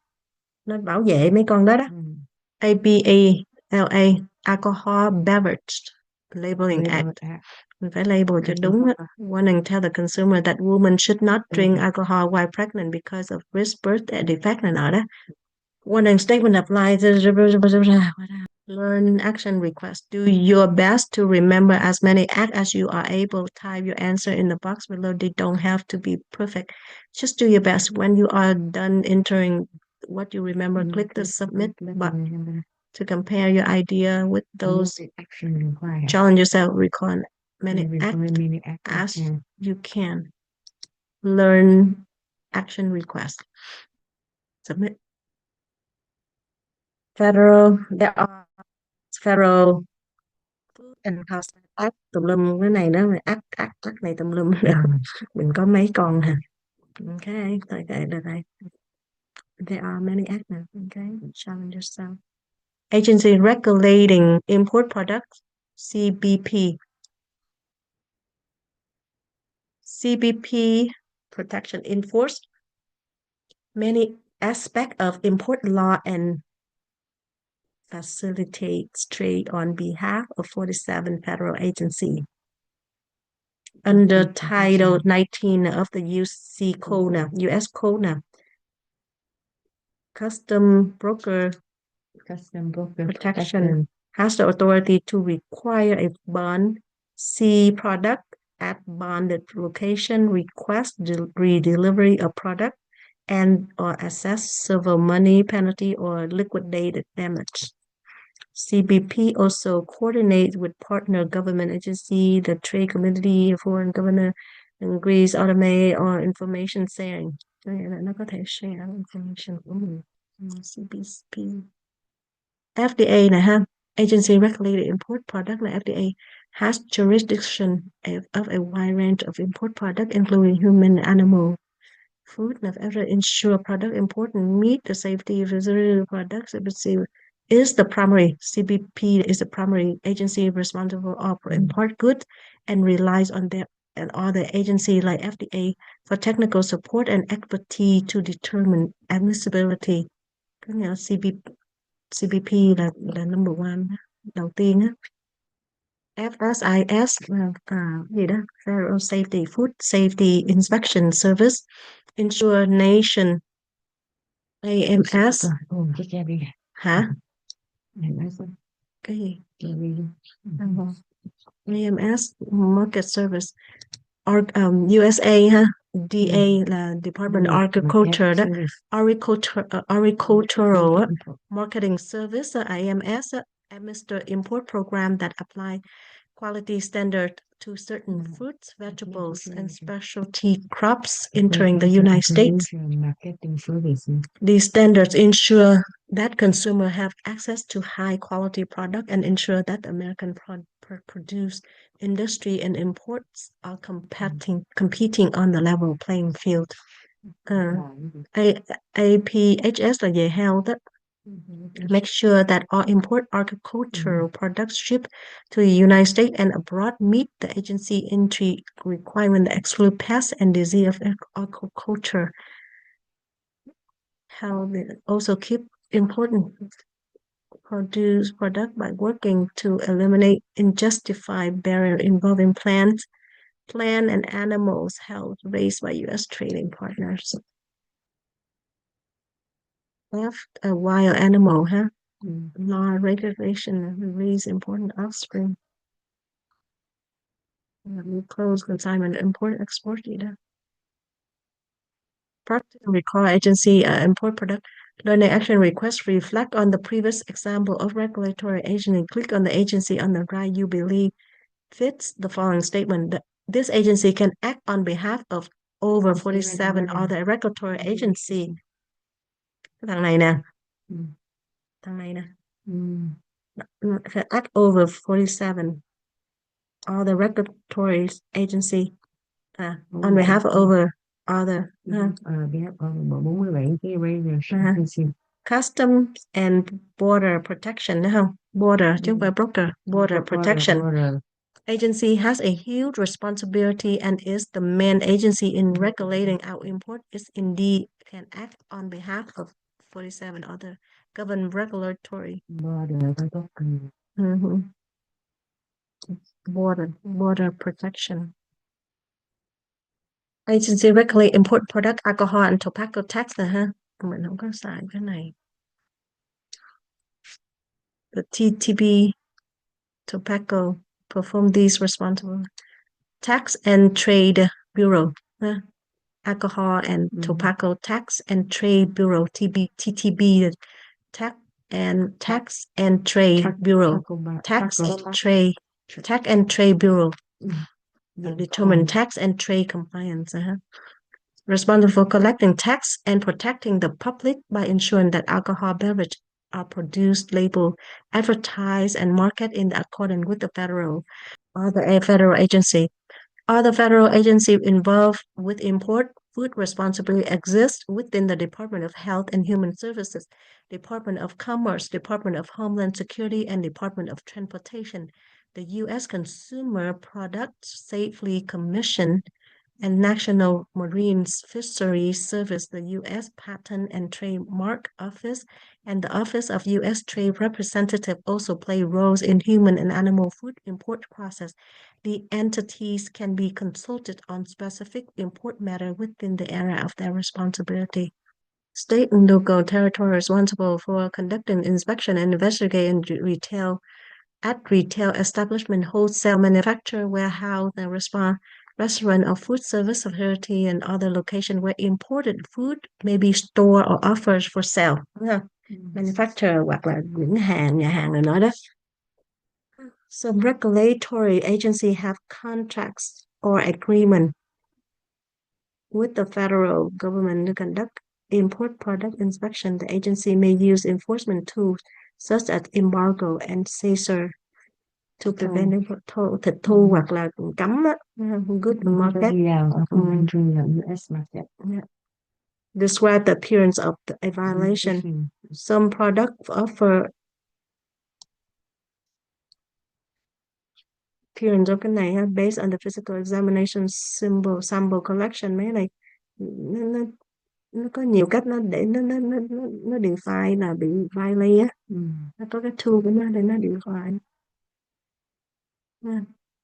nó bảo vệ mấy con đó đó. ABA Alcohol Beverage Labeling Act, mình phải label cho đúng á. Warning tell the consumer that women should not drink alcohol while pregnant because of risk birth defect này nọ đó. Warning statement applies. Learn action request. Do your best to remember as many acts as you are able. Type your answer in the box below. They don't have to be perfect. Just do your best. When you are done entering what you remember, click the submit button to compare your idea with those. Challenge yourself. Record many acts as you can. Learn action request. Submit. There are federal Food and Housing Act tùm lum, cái này đó là act này tùm lum. Mình có mấy con hả? Okay, đây. There are many acts now. Okay, challenge yourself. Agency Regulating Import Products, CBP. CBP protection enforced many aspects of import law and facilitates trade on behalf of 47 federal agencies. Under Title 19 of the US Code, Custom Broker Protection has the authority to require a bond C product at bonded location, request redelivery of product, and or assess civil money penalty or liquidated damage. CBP also coordinates with partner government agency, the trade community, foreign government, agrees automate or information sharing. Nó có thể share information của mình. CBP. FDA này ha, Agency Regulated Import Product là FDA has jurisdiction of a wide range of import products, including human and animal food, and ever ensure product import and meet the safety of the products. Is the primary CBP is the primary agency responsible for import goods and relies on their and other agencies like FDA for technical support and expertise to determine admissibility. Có nghĩa là CBP là number one đầu tiên á. FSIS gì đó, Federal Safety Food Safety Inspection Service, Insure Nation, AMS hả? Cái gì? AMS Market Service, USA ha, DA là Department of Agriculture đó, Agricultural Marketing Service, AMS administer import program that apply quality standard to certain fruits, vegetables, and specialty crops entering the United States. These standards ensure that consumers have access to high quality product and ensure that American produce industry and imports are competing on the level playing field. APHS là về health đó. Make sure that all import agricultural products shipped to the United States and abroad meet the agency entry requirement that exclude pests and disease of agriculture. How they also keep important product by working to eliminate unjustified barrier involving plant and animals health raised by U.S. trading partners. Left a wild animal, huh? Law regulation release important offspring. Close consignment import export gì đó. practice require agency import product learning action request reflect on the previous example of regulatory agency. Click on the agency on the right you believe fits the following statement. This agency can act on behalf of over 47 other regulatory agency. Thằng này nè. Thằng này nè. Act over 47 other regulatory agency. On behalf of over other. Behalf of 47 cái agency. Customs and Border Protection đúng không? Border chứ không phải broker. Border Protection. Agency has a huge responsibility and is the main agency in regulating our import. Is indeed can act on behalf of 47 other government regulatory. Border Protection. Agency regulate import product alcohol and tobacco tax nè ha. Mình không có xài cái này. The TTB tobacco perform these responsible. Tax and Trade Bureau. Alcohol and Tobacco Tax and Trade Bureau. TTB. Tax and Trade Bureau. Tax and Trade Bureau. Determine tax and trade compliance. Responsible for collecting tax and protecting the public by ensuring that alcohol beverages are produced, labeled, advertised, and marketed in accordance with the federal agency. Other federal agencies involved with import food responsibility exist within the Department of Health and Human Services, Department of Commerce, Department of Homeland Security, and Department of Transportation. The U.S. Consumer Product Safety Commission and National Marine Fisheries Service, the U.S. Patent and Trademark Office, and the Office of U.S. Trade Representative also play roles in human and animal food import process. The entities can be consulted on specific import matter within the area of their responsibility. State and local territory responsible for conducting inspection and investigating retail establishment, wholesale manufacturer, warehouse, and restaurant or food service facility and other location where imported food may be stored or offered for sale. Manufacturer hoặc là những nhà hàng này nói đó. Some regulatory agency have contracts or agreement with the federal government to conduct import product inspection. The agency may use enforcement tools such as embargo and seizure to prevent thịt thu hoặc là cấm good market. US market. Describe the appearance of a violation. Some products offer appearance of cái này based on the physical examination sample collection. Mấy này nó có nhiều cách nó để nó define là bị violate á. Nó có cái tool của nó để nó define.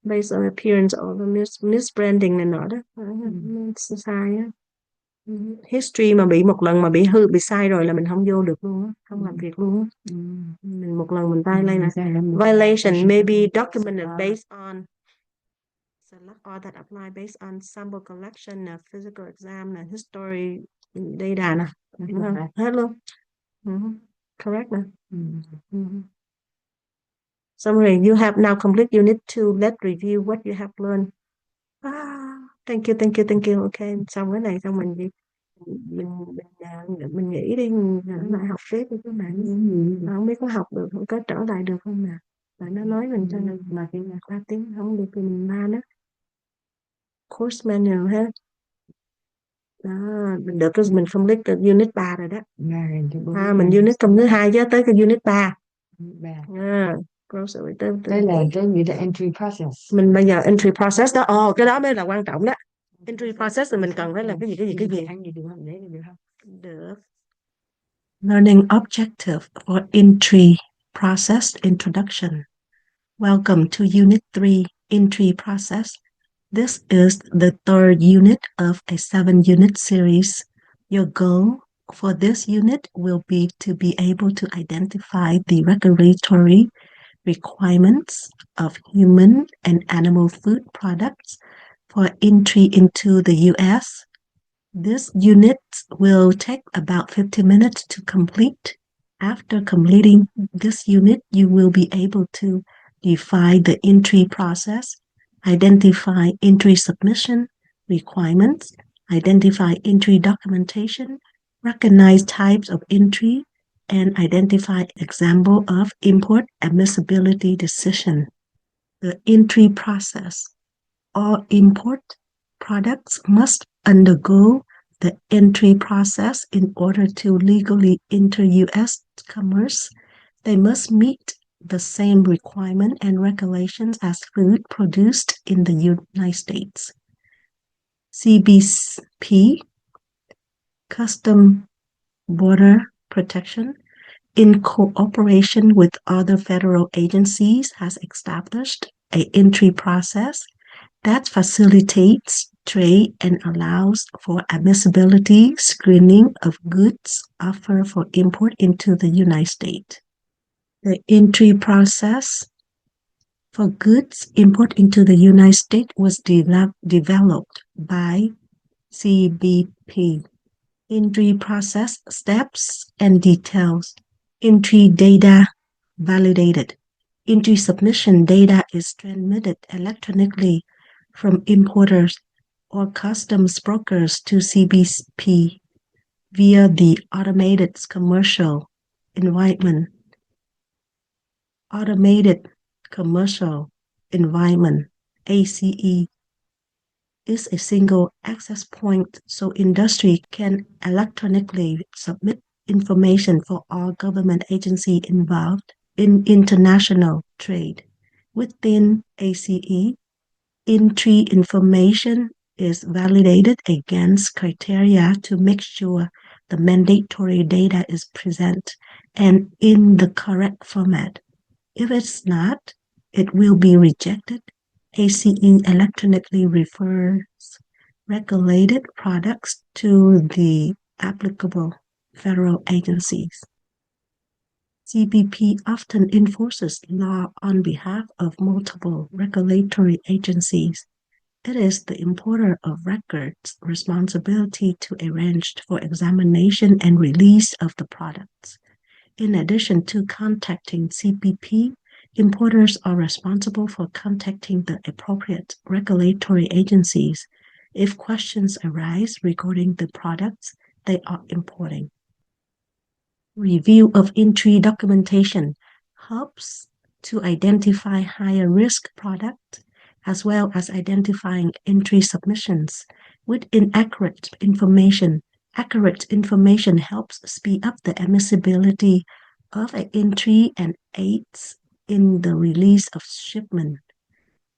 Based on appearance or the misbranding này nọ đó. Sai á. History mà bị một lần mà bị sai rồi là mình không vô được luôn á, không làm việc luôn á. Mình một lần mình violation may be documented based on select all that apply based on sample collection, physical exam, history data nè. Hết luôn. Correct nè. Summary, you have now complete unit 2. Let's review what you have learned. Thank you. Okay, xong cái này xong mình nghĩ đi, lại học tiếp đi các bạn. Không biết có học được, có trở lại được không nè. Bạn nó nói mình cho mà cái nhà 3 tiếng không được thì mình ma đó. Course manual ha. Đó, mình được mình complete được unit 3 rồi đó. Mình unit trong thứ 2 chứ tới cái unit 3. Đây là cái gì là entry process. Mình bây giờ entry process đó, cái đó mới là quan trọng đó. Entry process thì mình cần phải làm cái gì. Được. Learning objective for entry process introduction. Welcome to Unit 3, Entry Process. This is the 3rd unit of a 7-unit series. Your goal for this unit will be to be able to identify the regulatory requirements of human and animal food products for entry into the U.S., This unit will take about 50 minutes to complete. After completing this unit, you will be able to define the entry process, identify entry submission requirements, identify entry documentation, recognize types of entry, and identify example of import admissibility decision. The entry process. All import products must undergo the entry process in order to legally enter U.S. commerce. They must meet the same requirement and regulations as food produced in the United States. CBP, Custom Border Protection, in cooperation with other federal agencies, has established an entry process that facilitates trade and allows for admissibility screening of goods offered for import into the United States. The entry process for goods import into the United States was developed by CBP. Entry process steps and details. Entry data validated. Entry submission data is transmitted electronically from importers or customs brokers to CBP via the automated commercial environment. Automated commercial environment, ACE, is a single access point so industry can electronically submit information for all government agencies involved in international trade. Within ACE, entry information is validated against criteria to make sure the mandatory data is present and in the correct format. If it's not, it will be rejected. ACE electronically refers regulated products to the applicable federal agencies. CBP often enforces law on behalf of multiple regulatory agencies. It is the importer of record's responsibility to arrange for examination and release of the products. In addition to contacting CBP, importers are responsible for contacting the appropriate regulatory agencies if questions arise regarding the products they are importing. Review of entry documentation helps to identify higher risk products as well as identifying entry submissions with inaccurate information. Accurate information helps speed up the admissibility of an entry and aids in the release of shipment.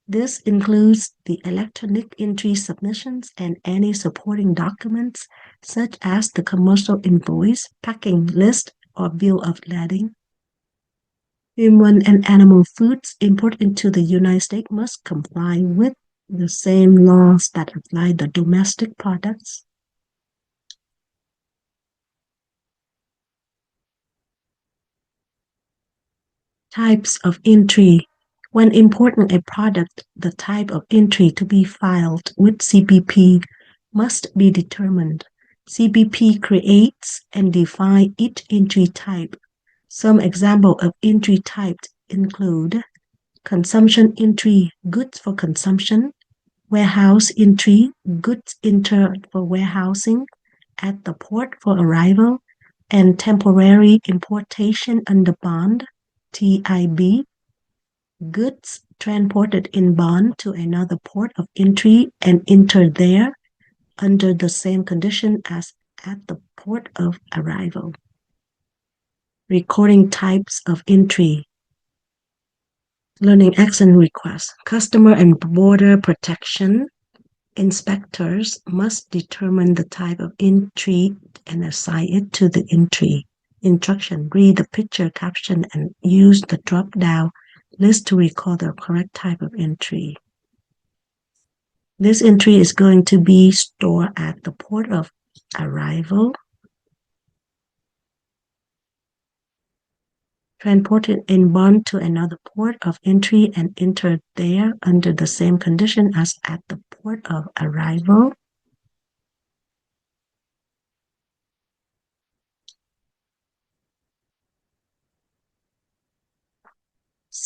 This includes the electronic entry submissions and any supporting documents such as the commercial invoice, packing list, or bill of lading. Human and animal foods imported into the United States must comply with the same laws that apply to domestic products. Types of entry. When importing a product, the type of entry to be filed with CBP must be determined. CBP creates and defines each entry type. Some examples of entry types include consumption entry, goods for consumption, warehouse entry, goods entered for warehousing at the port for arrival, and temporary importation under bond, TIB, goods transported in bond to another port of entry and entered there under the same condition as at the port of arrival. Recording types of entry. Learning action requests. Customer and Border Protection inspectors must determine the type of entry and assign it to the entry. Instruction. Read the picture caption and use the drop-down list to record the correct type of entry. This entry is going to be stored at the port of arrival, transported in bond to another port of entry and entered there under the same condition as at the port of arrival.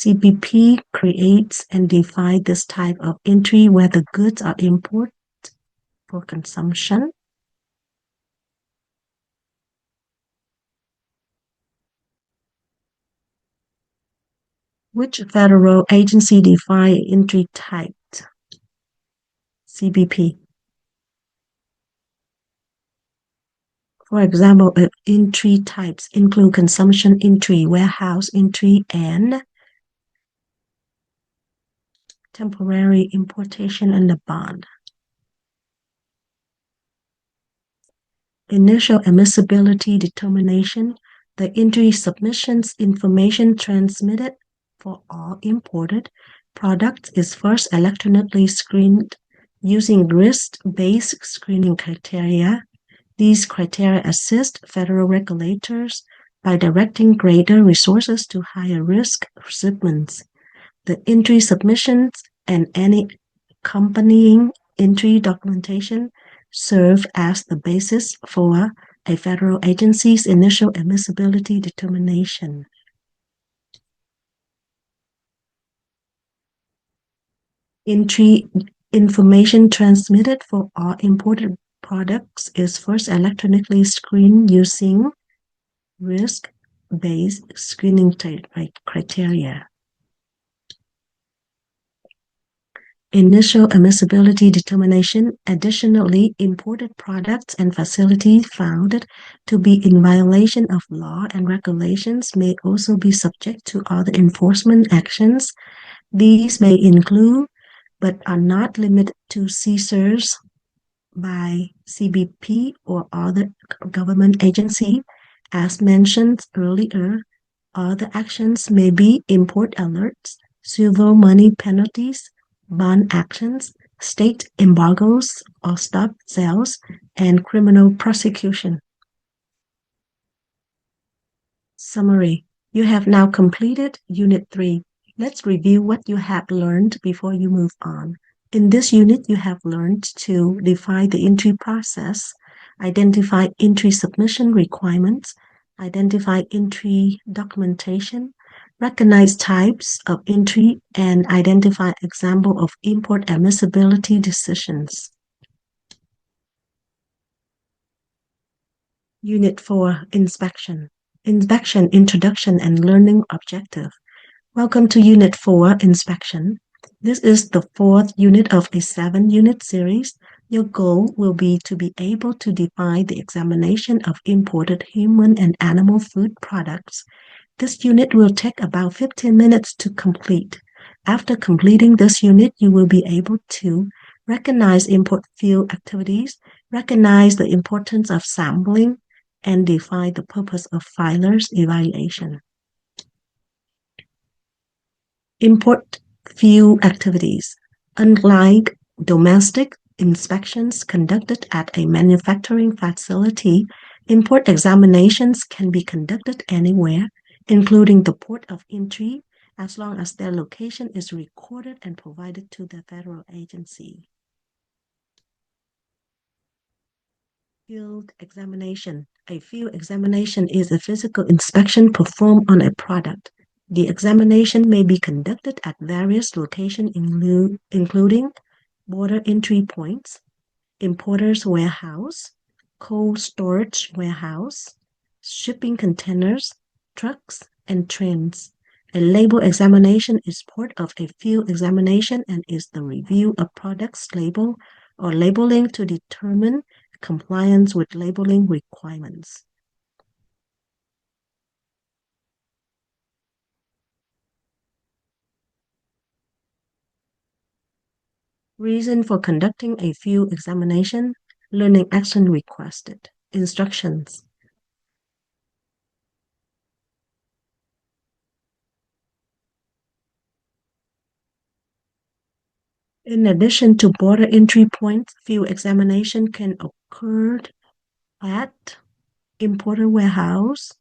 CBP creates and defines this type of entry where the goods are imported for consumption. Which federal agency defines entry type? CBP. For example, entry types include consumption entry, warehouse entry, and temporary importation under bond. Initial admissibility determination. The entry submissions information transmitted for all imported products is first electronically screened using risk-based screening criteria. These criteria assist federal regulators by directing greater resources to higher risk shipments. The entry submissions and any accompanying entry documentation serve as the basis for a federal agency's initial admissibility determination. Entry information transmitted for all imported products is first electronically screened using risk-based screening criteria. Initial admissibility determination. Additionally, imported products and facilities found to be in violation of law and regulations may also be subject to other enforcement actions. These may include, but are not limited to, seizures by CBP or other government agency. As mentioned earlier, other actions may be import alerts, civil money penalties, bond actions, state embargoes or stop sales, and criminal prosecution. Summary. You have now completed Unit 3. Let's review what you have learned before you move on. In this unit, you have learned to define the entry process, identify entry submission requirements, identify entry documentation, recognize types of entry, and identify example of import admissibility decisions. Unit 4, Inspection. Inspection, Introduction, and Learning Objective. Welcome to Unit 4, Inspection. This is the fourth unit of a 7-unit series. Your goal will be to be able to define the examination of imported human and animal food products. This unit will take about 15 minutes to complete. After completing this unit, you will be able to recognize import field activities, recognize the importance of sampling, and define the purpose of filer's evaluation. Import field activities. Unlike domestic inspections conducted at a manufacturing facility, import examinations can be conducted anywhere, including the port of entry, as long as their location is recorded and provided to the federal agency. Field examination. A field examination is a physical inspection performed on a product. The examination may be conducted at various locations including border entry points, importer's warehouse, cold storage warehouse, shipping containers, trucks, and trains. A label examination is part of a field examination and is the review of products label or labeling to determine compliance with labeling requirements. Reason for conducting a field examination. Learning action requested. Instructions. In addition to border entry points, field examination can occur at importer warehouse,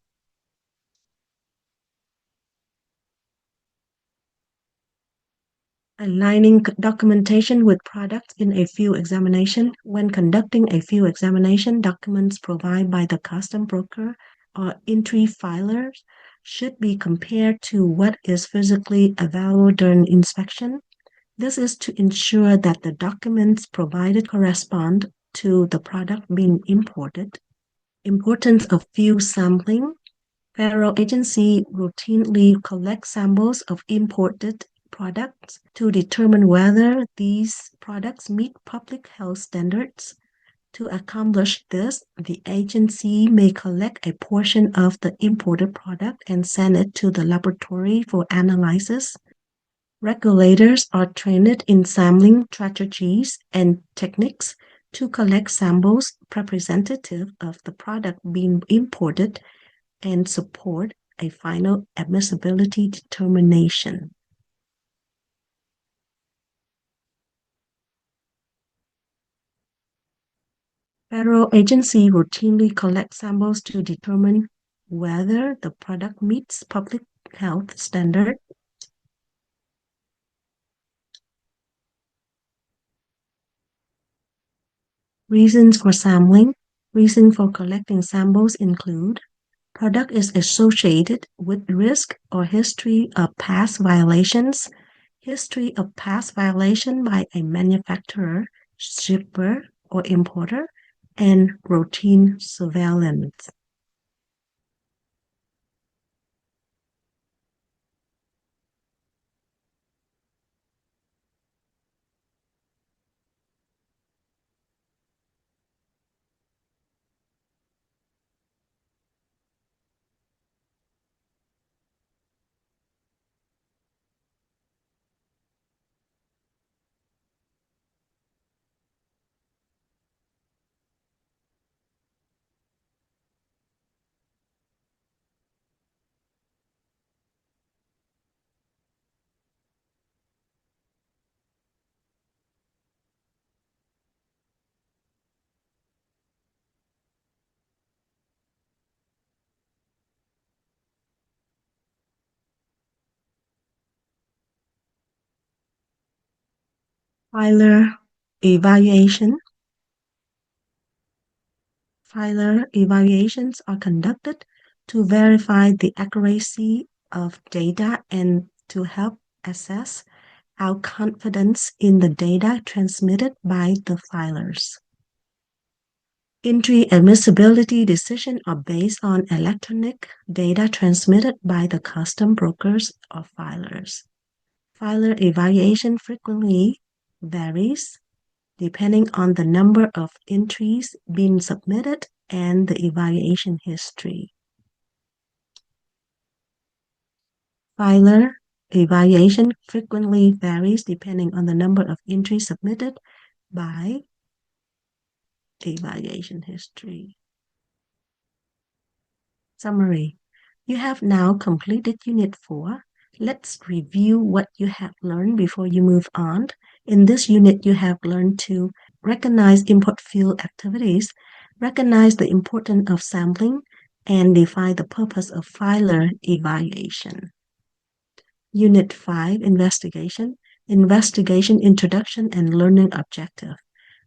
aligning documentation with products in a field examination. When conducting a field examination, documents provided by the custom broker or entry filers should be compared to what is physically available during inspection. This is to ensure that the documents provided correspond to the product being imported. Importance of field sampling. Federal agency routinely collect samples of imported products to determine whether these products meet public health standards. To accomplish this, the agency may collect a portion of the imported product and send it to the laboratory for analysis. Regulators are trained in sampling strategies and techniques to collect samples representative of the product being imported and support a final admissibility determination. Federal agency routinely collect samples to determine whether the product meets public health standards. Reasons for sampling. Reasons for collecting samples include product is associated with risk or history of past violations, history of past violation by a manufacturer, shipper, or importer, and routine surveillance. Filer evaluation. Filer evaluations are conducted to verify the accuracy of data and to help assess our confidence in the data transmitted by the filers. Entry admissibility decisions are based on electronic data transmitted by the custom brokers or filers. Filer evaluation frequently varies depending on the number of entries being submitted and the evaluation history. Filer evaluation frequently varies depending on the number of entries submitted by the evaluation history. Summary. You have now completed Unit 4. Let's review what you have learned before you move on. In this unit, you have learned to recognize import field activities, recognize the importance of sampling, and define the purpose of filer evaluation. Unit 5, Investigation. Investigation Introduction and Learning Objective.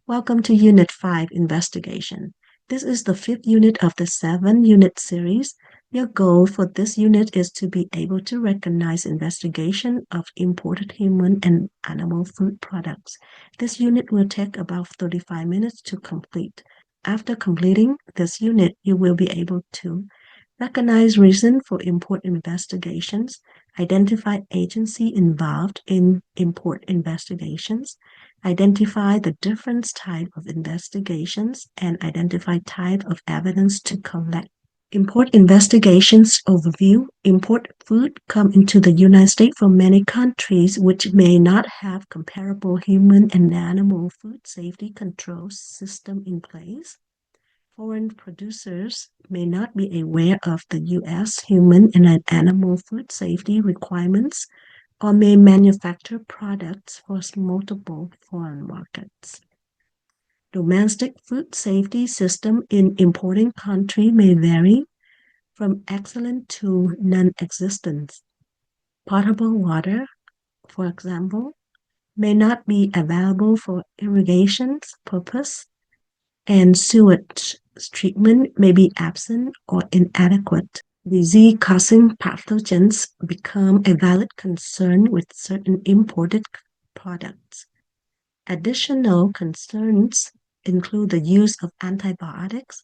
Welcome to Unit 5, Investigation. This is the 5th unit of the 7-unit series. Your goal for this unit is to be able to recognize investigation of imported human and animal food products. This unit will take about 35 minutes to complete. After completing this unit, you will be able to recognize reason for import investigations, identify agency involved in import investigations, identify the different type of investigations, and identify type of evidence to collect. Import investigations overview. Import food come into the United States from many countries which may not have comparable human and animal food safety control system in place. Foreign producers may not be aware of the U.S. human and animal food safety requirements or may manufacture products for multiple foreign markets. Domestic food safety system in importing country may vary from excellent to non-existent. Potable water, for example, may not be available for irrigation purpose, and sewage treatment may be absent or inadequate. Disease-causing pathogens become a valid concern with certain imported products. Additional concerns include the use of antibiotics,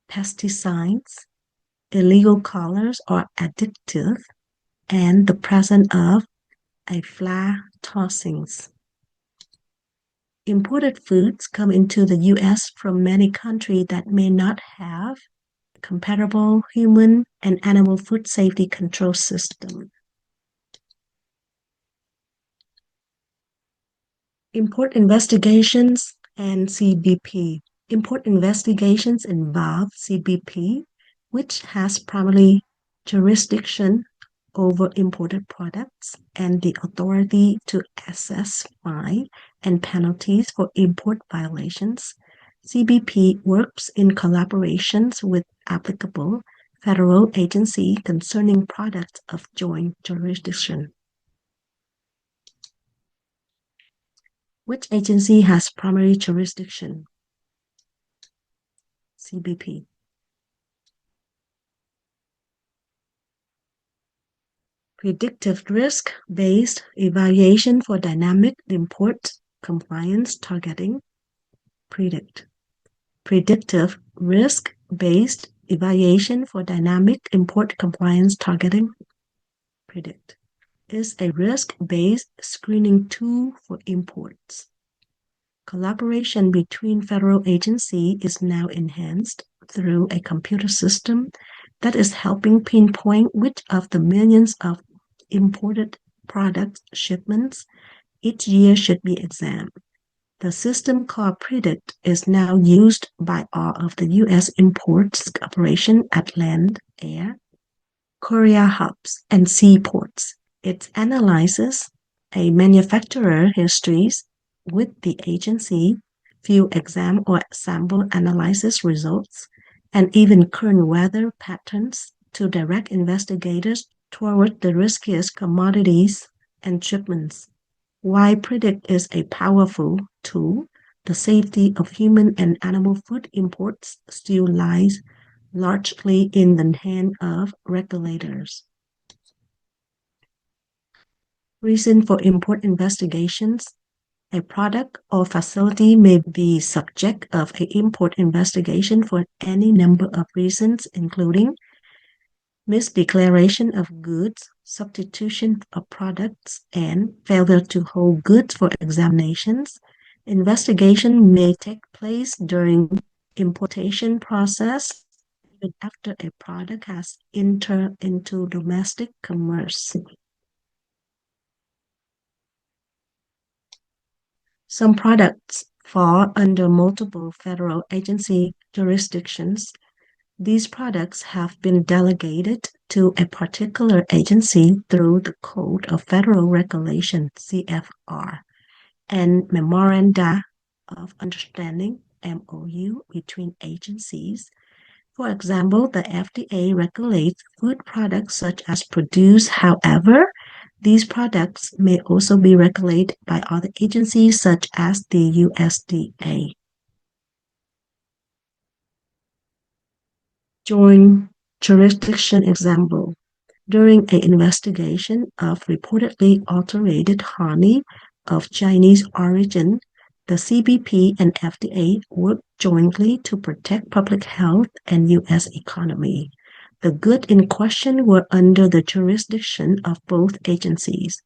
pesticides, illegal colors or additives, and the presence of aflatoxins. Imported foods come into the U.S. from many countries that may not have comparable human and animal food safety control system. Import investigations and CBP. Import investigations involve CBP, which has primarily jurisdiction over imported products and the authority to assess fine and penalties for import violations. CBP works in collaborations with applicable federal agencies concerning products of joint jurisdiction. Which agency has primary jurisdiction? CBP. Predictive risk-based evaluation for dynamic import compliance targeting. Predict. Predictive risk-based evaluation for dynamic import compliance targeting. Predict is a risk-based screening tool for imports. Collaboration between federal agencies is now enhanced through a computer system that is helping pinpoint which of the millions of imported product shipments each year should be examined. The system called Predict is now used by all of the U.S. imports operation at land, air, courier hubs, and seaports. It analyzes a manufacturer histories with the agency, field exam or sample analysis results, and even current weather patterns to direct investigators toward the riskiest commodities and shipments. Why Predict is a powerful tool, the safety of human and animal food imports still lies largely in the hands of regulators. Reason for import investigations. A product or facility may be subject of an import investigation for any number of reasons, including misdeclaration of goods, substitution of products, and failure to hold goods for examinations. Investigation may take place during importation process, even after a product has entered into domestic commerce. Some products fall under multiple federal agency jurisdictions. These products have been delegated to a particular agency through the Code of Federal Regulation, CFR, and Memoranda of Understanding, MOU, between agencies. For example, the FDA regulates food products such as produce. However, these products may also be regulated by other agencies such as the USDA. Joint jurisdiction example. During an investigation of reportedly adulterated honey of Chinese origin, the CBP and FDA worked jointly to protect public health and U.S. economy. The goods in question were under the jurisdiction of both agencies.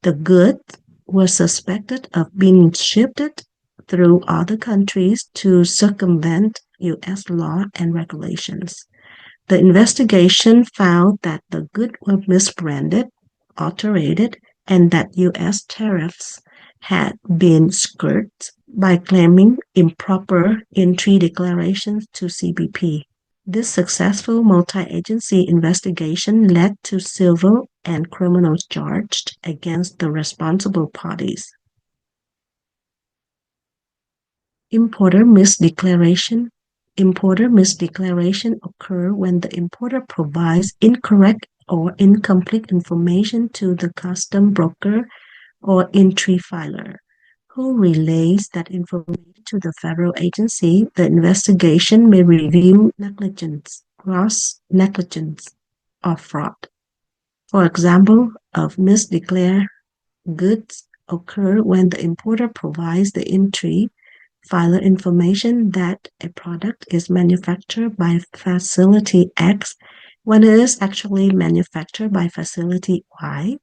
The goods were suspected of being shipped through other countries to circumvent U.S. law and regulations. The investigation found that the goods were misbranded, adulterated, and that U.S. tariffs had been skirted by claiming improper entry declarations to CBP. This successful multi-agency investigation led to civil and criminal charges against the responsible parties. Importer misdeclaration. Importer misdeclaration occur when the importer provides incorrect or incomplete information to the custom broker or entry filer, who relays that information to the federal agency. The investigation may review negligence, gross negligence, or fraud. For example, of misdeclared goods occur when the importer provides the entry filer information that a product is manufactured by facility X when it is actually manufactured by facility Y.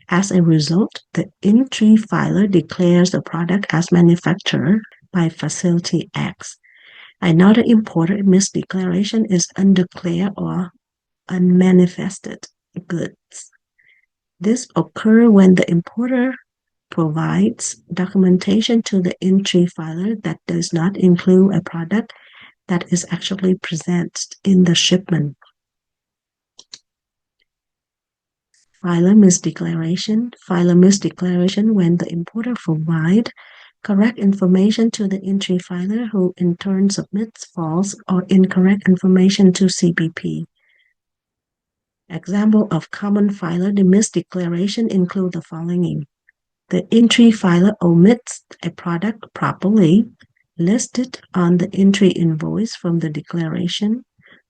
As a result, the entry filer declares the product as manufactured by facility X. Another important misdeclaration is undeclared or unmanifested goods. This occurs when the importer provides documentation to the entry filer that does not include a product that is actually presented in the shipment. Filer misdeclaration. Filer misdeclaration when the importer provides correct information to the entry filer who in turn submits false or incorrect information to CBP. Example of common filer misdeclaration include the following. The entry filer omits a product properly listed on the entry invoice from the declaration.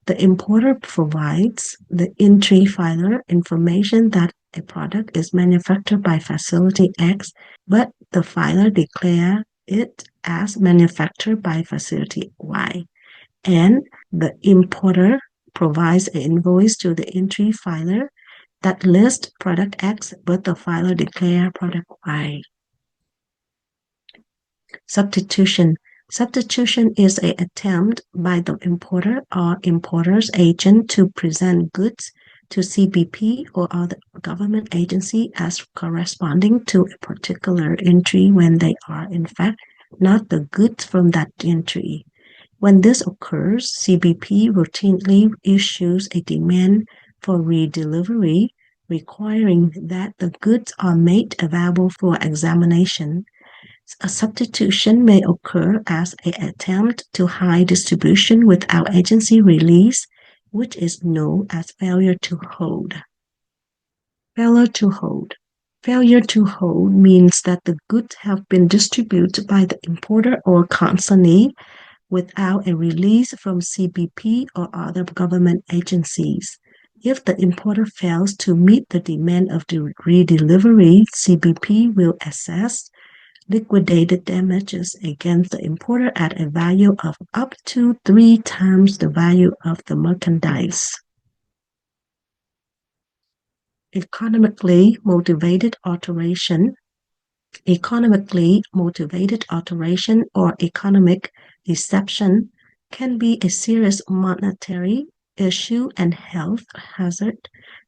The importer provides the entry filer information that a product is manufactured by facility X, but the filer declares it as manufactured by facility Y. And the importer provides an invoice to the entry filer that lists product X, but the filer declares product Y. Substitution. Substitution is an attempt by the importer or importer's agent to present goods to CBP or other government agency as corresponding to a particular entry when they are in fact not the goods from that entry. When this occurs, CBP routinely issues a demand for redelivery, requiring that the goods are made available for examination. A substitution may occur as an attempt to hide distribution without agency release, which is known as failure to hold. Failure to hold. Failure to hold means that the goods have been distributed by the importer or consignee without a release from CBP or other government agencies. If the importer fails to meet the demand of the redelivery, CBP will assess liquidated damages against the importer at a value of up to 3 times the value of the merchandise. Economically motivated alteration. Economically motivated alteration or economic deception can be a serious monetary issue and health hazard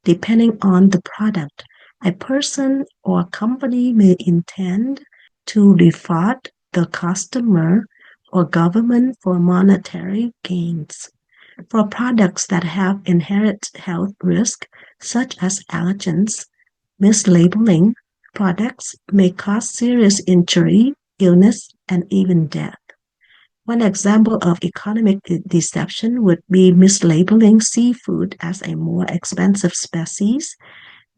depending on the product. A person or company may intend to defraud the customer or government for monetary gains. For products that have inherent health risk, such as allergens, mislabeling products may cause serious injury, illness, and even death. One example of economic deception would be mislabeling seafood as a more expensive species.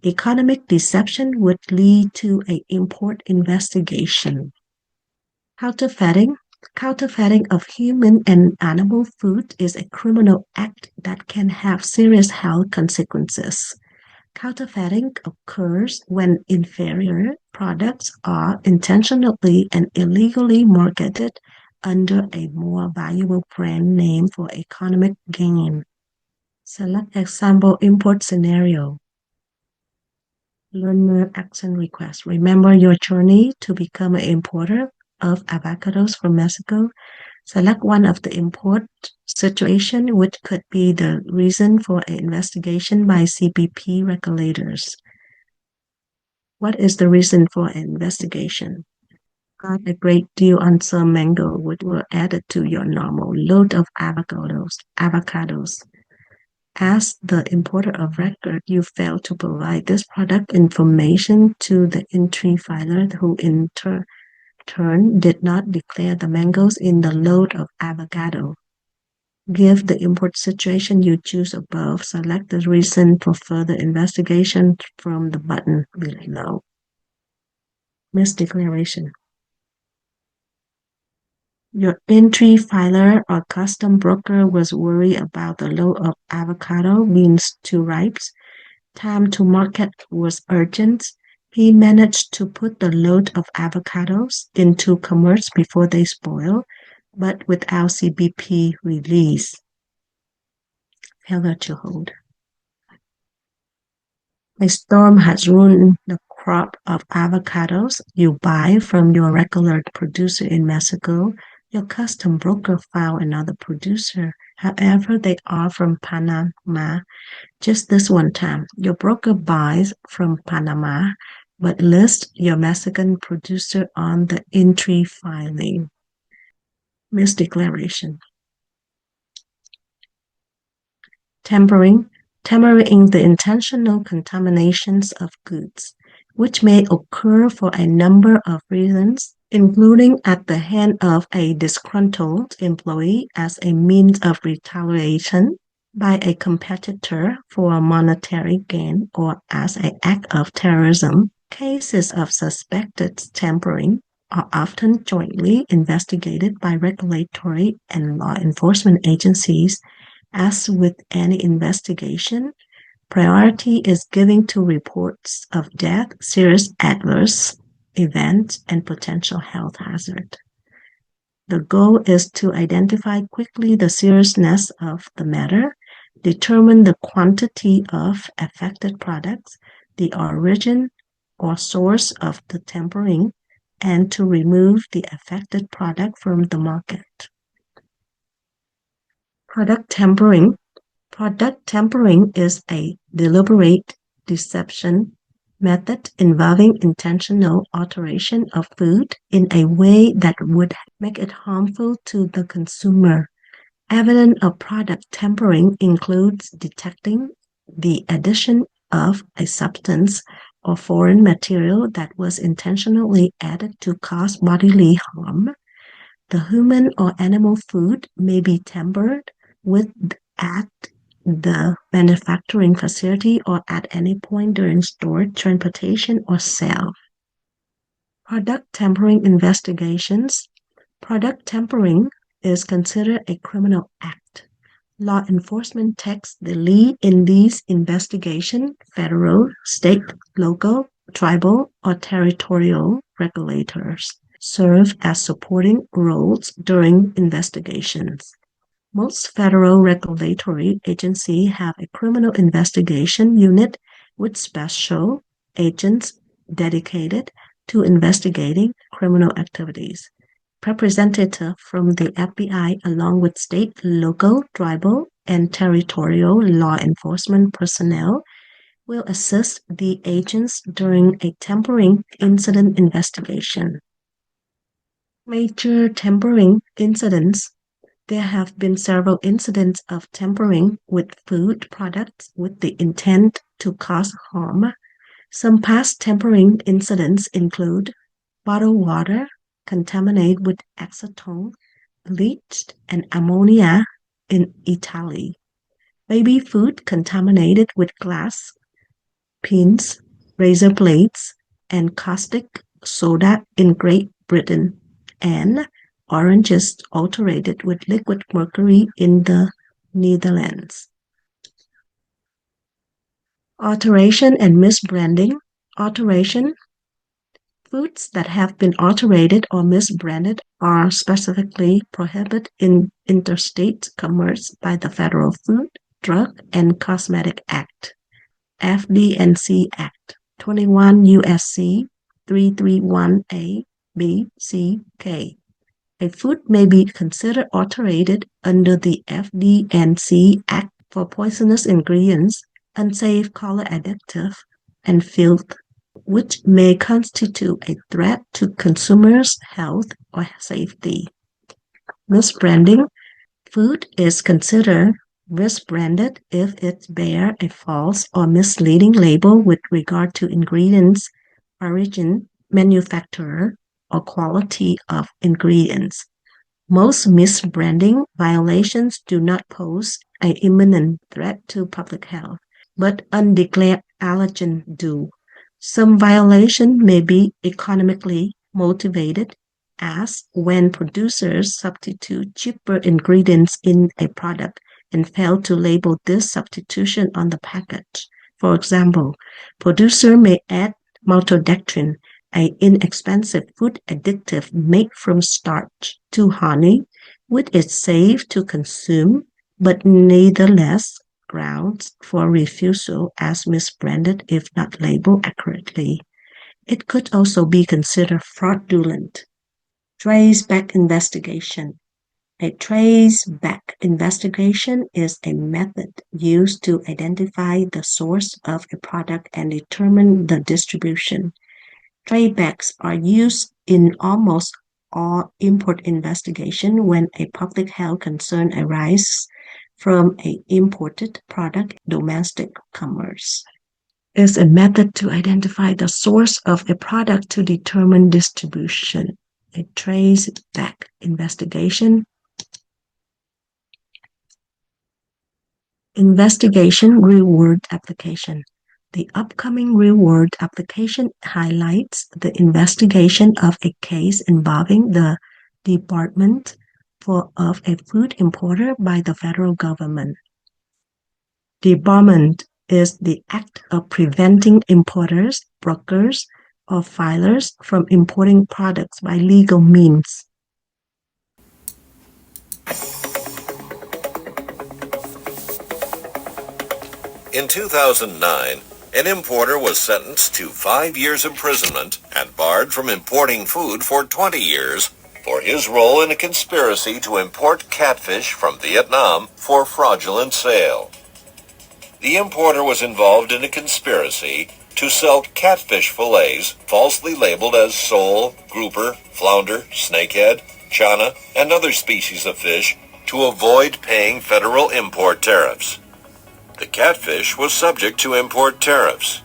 Economic deception would lead to an import investigation. Counterfeiting. Counterfeiting of human and animal food is a criminal act that can have serious health consequences. Counterfeiting occurs when inferior products are intentionally and illegally marketed under a more valuable brand name for economic gain. Select example import scenario. Learner action request. Remember your journey to become an importer of avocados from Mexico. Select one of the import situation which could be the reason for an investigation by CBP regulators. What is the reason for an investigation? Got a great deal on some mango which were added to your normal load of avocados. As the importer of record, you failed to provide this product information to the entry filer who in turn did not declare the mangoes in the load of avocado. Give the import situation you choose above. Select the reason for further investigation from the button below. Misdeclaration. Your entry filer or custom broker was worried about the load of avocado beans too ripe. Time to market was urgent. He managed to put the load of avocados into commerce before they spoil, but without CBP release. Failure to hold. A storm has ruined the crop of avocados you buy from your regular producer in Mexico. Your custom broker found another producer. However, they are from Panama. Just this one time, your broker buys from Panama, but lists your Mexican producer on the entry filing. Misdeclaration. Tampering the intentional contaminations of goods, which may occur for a number of reasons, including at the hand of a disgruntled employee as a means of retaliation by a competitor for monetary gain or as an act of terrorism. Cases of suspected tampering are often jointly investigated by regulatory and law enforcement agencies. As with any investigation, priority is given to reports of death, serious adverse events, and potential health hazard. The goal is to identify quickly the seriousness of the matter, determine the quantity of affected products, the origin or source of the tampering, and to remove the affected product from the market. Product tampering. Product tampering is a deliberate deception method involving intentional alteration of food in a way that would make it harmful to the consumer. Evidence of product tampering includes detecting the addition of a substance or foreign material that was intentionally added to cause bodily harm. The human or animal food may be tampered with at the manufacturing facility or at any point during storage, transportation, or sale. Product tampering investigations. Product tampering is considered a criminal act. Law enforcement takes the lead in these investigations. Federal, state, local, tribal, or territorial regulators serve as supporting roles during investigations. Most federal regulatory agencies have a criminal investigation unit with special agents dedicated to investigating criminal activities. Representatives from the FBI, along with state, local, tribal, and territorial law enforcement personnel, will assist the agents during a tampering incident investigation. Major tampering incidents. There have been several incidents of tampering with food products with the intent to cause harm. Some past tampering incidents include bottled water contaminated with acetone, bleach, and ammonia in Italy, baby food contaminated with glass, pins, razor blades, and caustic soda in Great Britain, and oranges altered with liquid mercury in the Netherlands. Alteration and misbranding. Alteration. Foods that have been alterated or misbranded are specifically prohibited in interstate commerce by the Federal Food, Drug, and Cosmetic Act, FD&C Act, 21 U.S.C. 331A, B, C, K. A food may be considered altered under the FD&C Act for poisonous ingredients, unsafe color additive, and filth, which may constitute a threat to consumers' health or safety. Misbranding. Food is considered misbranded if it bears a false or misleading label with regard to ingredients, origin, manufacturer, or quality of ingredients. Most misbranding violations do not pose an imminent threat to public health, but undeclared allergens do. Some violations may be economically motivated, as when producers substitute cheaper ingredients in a product and fail to label this substitution on the package. For example, producer may add maltodextrin, an inexpensive food additive made from starch, to honey, which is safe to consume, but nevertheless grounds for refusal as misbranded if not labeled accurately. It could also be considered fraudulent. Traceback investigation. A traceback investigation is a method used to identify the source of a product and determine the distribution. Traybacks are used in almost all import investigation when a public health concern arises from an imported product in domestic commerce. Is a method to identify the source of a product to determine distribution. A traceback investigation. Investigation reward application. The upcoming reward application highlights the investigation of a case involving the Department of a food importer by the federal government. Debarment is the act of preventing importers, brokers, or filers from importing products by legal means. In 2009, an importer was sentenced to 5 years imprisonment and barred from importing food for 20 years for his role in a conspiracy to import catfish from Vietnam for fraudulent sale. The importer was involved in a conspiracy to sell catfish fillets falsely labeled as sole, grouper, flounder, snakehead, chana, and other species of fish to avoid paying federal import tariffs. The catfish was subject to import tariffs.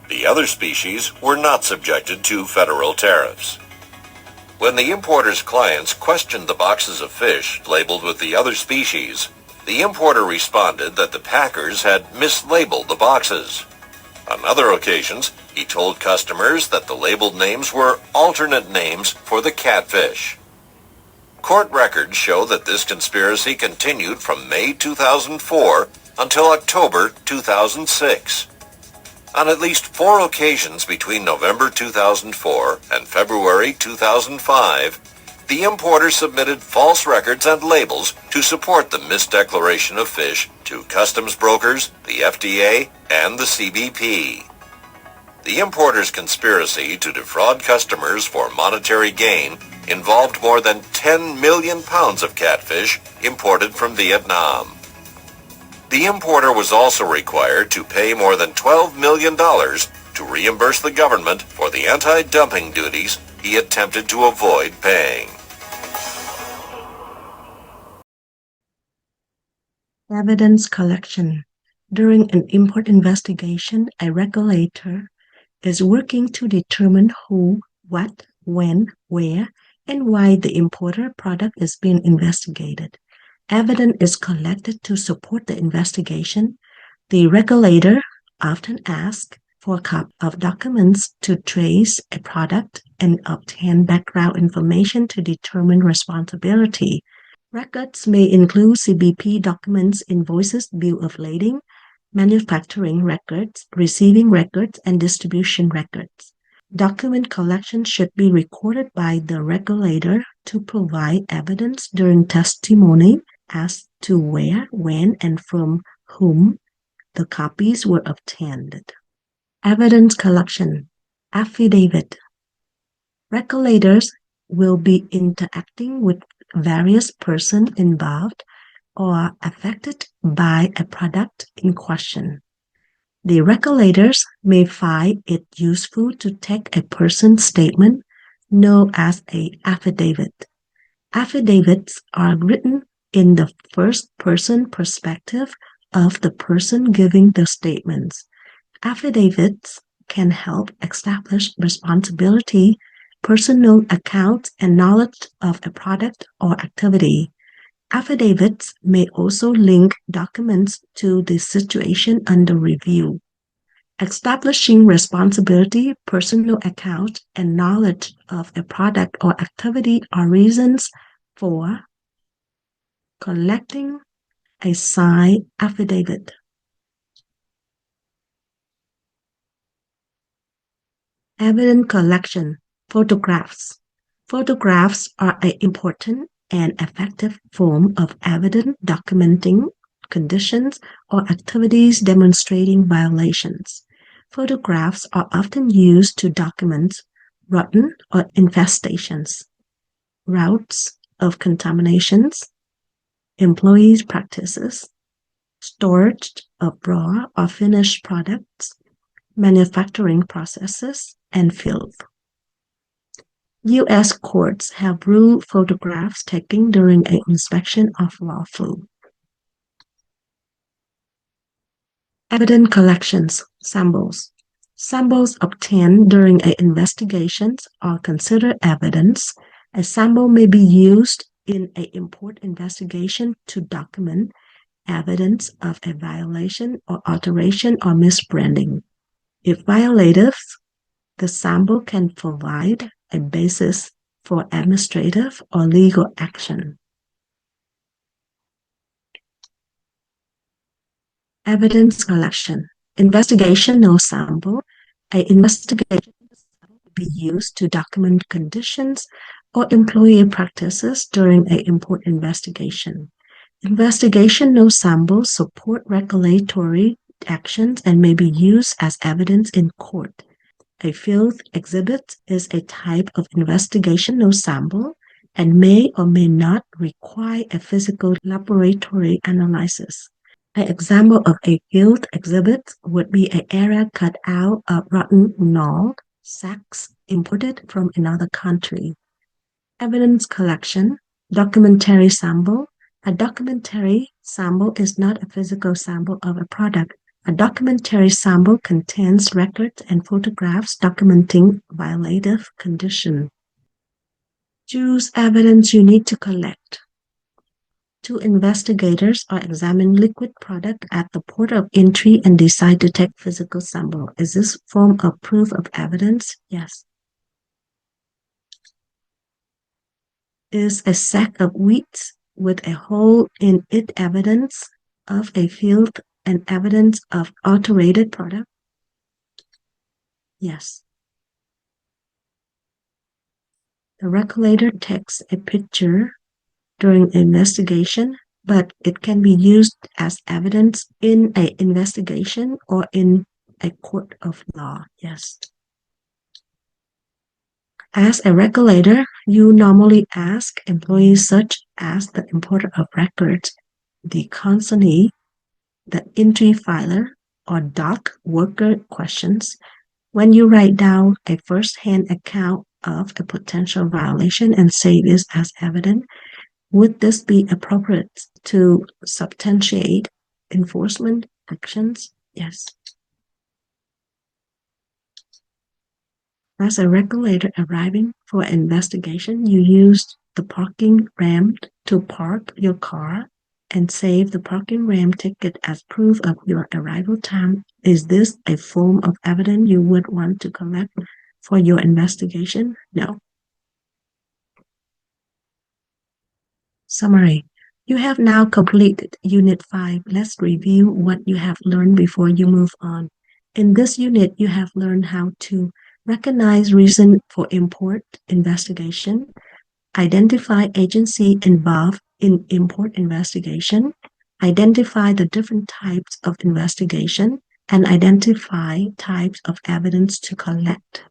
The other species were not subjected to federal tariffs. When the importer's clients questioned the boxes of fish labeled with the other species, the importer responded that the packers had mislabeled the boxes. On other occasions, he told customers that the labeled names were alternate names for the catfish. Court records show that this conspiracy continued from May 2004 until October 2006. On at least 4 occasions between November 2004 and February 2005, the importer submitted false records and labels to support the misdeclaration of fish to customs brokers, the FDA, and the CBP. The importer's conspiracy to defraud customers for monetary gain involved more than 10 million pounds of catfish imported from Vietnam. The importer was also required to pay more than $12 million to reimburse the government for the anti-dumping duties he attempted to avoid paying. Evidence collection. During an import investigation, a regulator is working to determine who, what, when, where, and why the importer product is being investigated. Evidence is collected to support the investigation. The regulator often asks for a copy of documents to trace a product and obtain background information to determine responsibility. Records may include CBP documents, invoices, bill of lading, manufacturing records, receiving records, and distribution records. Document collection should be recorded by the regulator to provide evidence during testimony as to where, when, and from whom the copies were obtained. Evidence collection. Affidavit. Regulators will be interacting with various persons involved or affected by a product in question. The regulators may find it useful to take a person's statement, known as an affidavit. Affidavits are written in the first-person perspective of the person giving the statements. Affidavits can help establish responsibility, personal accounts, and knowledge of a product or activity. Affidavits may also link documents to the situation under review. Establishing responsibility, personal account, and knowledge of a product or activity are reasons for collecting a signed affidavit. Evidence collection, photographs. Photographs are an important and effective form of evidence documenting conditions or activities demonstrating violations. Photographs are often used to document rotten or infestations, routes of contaminations, employees' practices, storage of raw or finished products, manufacturing processes, and filth. U.S. courts have ruled photographs taken during an inspection of lawful. Evidence collections, samples. Samples obtained during an investigation are considered evidence. A sample may be used in an import investigation to document evidence of a violation or alteration or misbranding. If violative, the sample can provide a basis for administrative or legal action. Evidence collection. Investigational sample. An investigation sample will be used to document conditions or employee practices during an import investigation. Investigational samples support regulatory actions and may be used as evidence in court. A field exhibit is a type of investigational sample and may or may not require a physical laboratory analysis. An example of a field exhibit would be an area cut out of rotten knowledge sacks imported from another country. Evidence collection, documentary sample. A documentary sample is not a physical sample of a product. A documentary sample contains records and photographs documenting violative condition. Choose evidence you need to collect. Two investigators are examining liquid product at the port of entry and decide to take physical sample. Is this form of proof of evidence? Yes. Is a sack of wheat with a hole in it evidence of a field and evidence of alterated product? Yes. The regulator takes a picture during investigation, but it can be used as evidence in an investigation or in a court of law. Yes. As a regulator, you normally ask employees such as the importer of records, the consignee, the entry filer, or dock worker questions when you write down a first-hand account of a potential violation and say this as evidence. Would this be appropriate to substantiate enforcement actions? Yes. As a regulator arriving for an investigation, you use the parking ramp to park your car and save the parking ramp ticket as proof of your arrival time. Is this a form of evidence you would want to collect for your investigation? No. Summary. You have now completed Unit 5. Let's review what you have learned before you move on. In this unit, you have learned how to recognize reason for import investigation, identify agency involved in import investigation, identify the different types of investigation, and identify types of evidence to collect.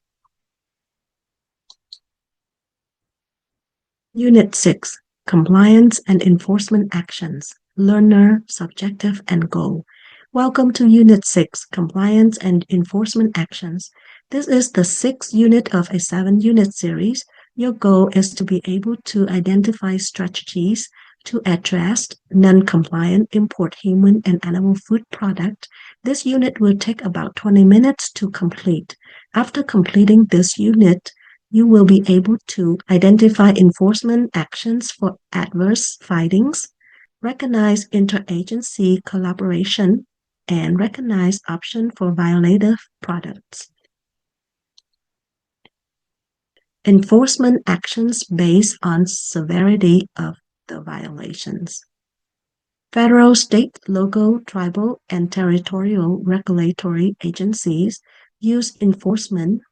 Unit 6. Compliance and Enforcement Actions, Learner, Subjective, and Goal. Welcome to Unit 6, Compliance and Enforcement Actions. This is the 6th unit of a 7-unit series. Your goal is to be able to identify strategies to address non-compliant import human and animal food product. This unit will take about 20 minutes to complete. After completing this unit, you will be able to identify enforcement actions for adverse findings, recognize interagency collaboration, and recognize option for violative products. Enforcement actions based on severity of the violations. Federal, state, local, tribal, and territorial regulatory agencies use enforcement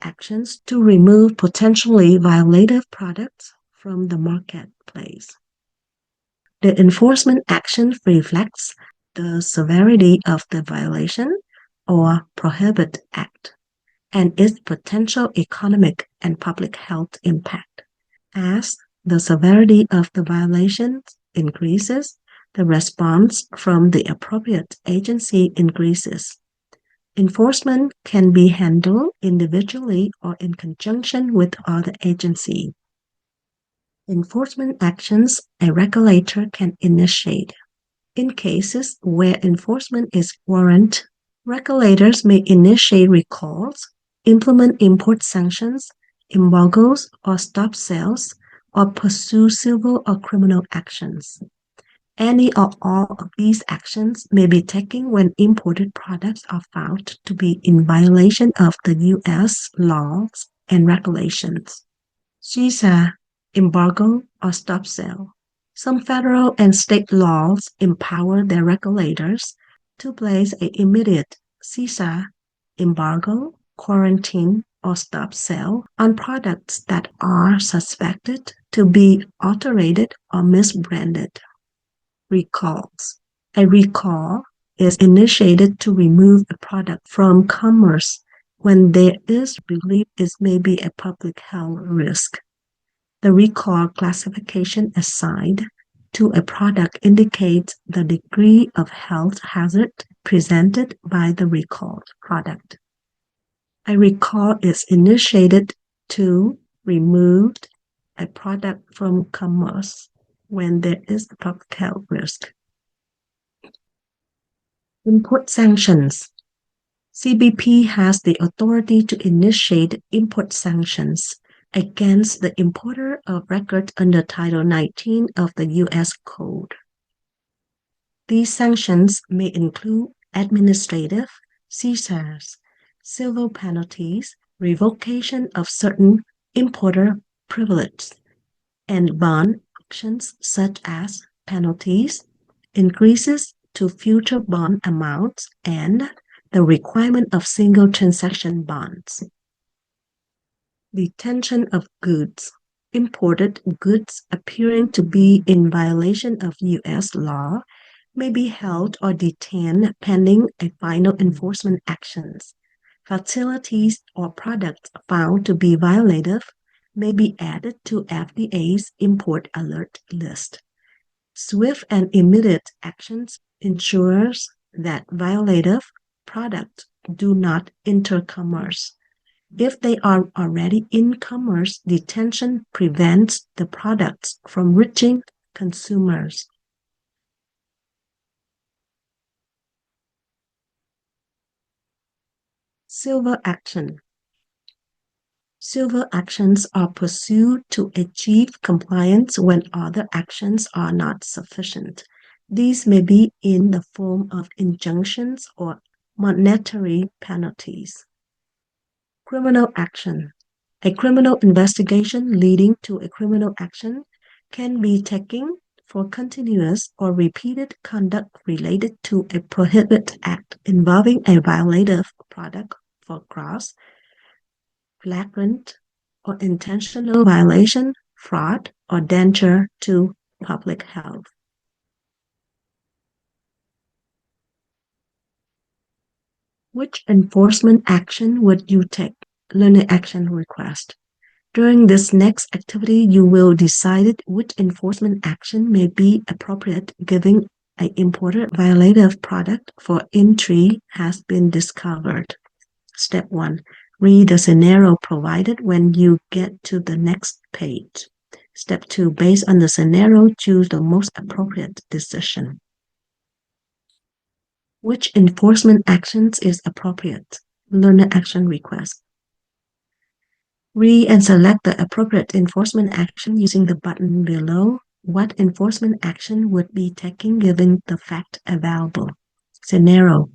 actions to remove potentially violative products from the marketplace. The enforcement action reflects the severity of the violation or prohibit act and its potential economic and public health impact. As the severity of the violation increases, the response from the appropriate agency increases. Enforcement can be handled individually or in conjunction with other agencies. Enforcement actions a regulator can initiate. In cases where enforcement is warranted, regulators may initiate recalls, implement import sanctions, embargoes, or stop sales, or pursue civil or criminal actions. Any or all of these actions may be taken when imported products are found to be in violation of the U.S. laws and regulations. CISA, embargo, or stop sale. Some federal and state laws empower their regulators to place an immediate CISA, embargo, quarantine, or stop sale on products that are suspected to be adulterated or misbranded. Recalls. A recall is initiated to remove a product from commerce when there is belief it may be a public health risk. The recall classification assigned to a product indicates the degree of health hazard presented by the recalled product. A recall is initiated to remove a product from commerce when there is a public health risk. Import sanctions. CBP has the authority to initiate import sanctions against the importer of record under Title 19 of the U.S. Code. These sanctions may include administrative, seizures, civil penalties, revocation of certain importer privileges, and bond actions such as penalties, increases to future bond amounts, and the requirement of single transaction bonds. Detention of goods. Imported goods appearing to be in violation of U.S. law may be held or detained pending a final enforcement actions. Facilities or products found to be violative may be added to FDA's import alert list. Swift and immediate actions ensures that violative products do not enter commerce. If they are already in commerce, detention prevents the products from reaching consumers. Civil action. Civil actions are pursued to achieve compliance when other actions are not sufficient. These may be in the form of injunctions or monetary penalties. Criminal action. A criminal investigation leading to a criminal action can be taken for continuous or repeated conduct related to a prohibited act involving a violative product for gross, flagrant, or intentional violation, fraud, or danger to public health. Which enforcement action would you take? Learning action request. During this next activity, you will decide which enforcement action may be appropriate given an imported violative product for entry has been discovered. Step 1. Read the scenario provided when you get to the next page. Step 2. Based on the scenario, choose the most appropriate decision. Which enforcement actions is appropriate? Learner action request. Read and select the appropriate enforcement action using the button below. What enforcement action would be taken given the fact available? Scenario: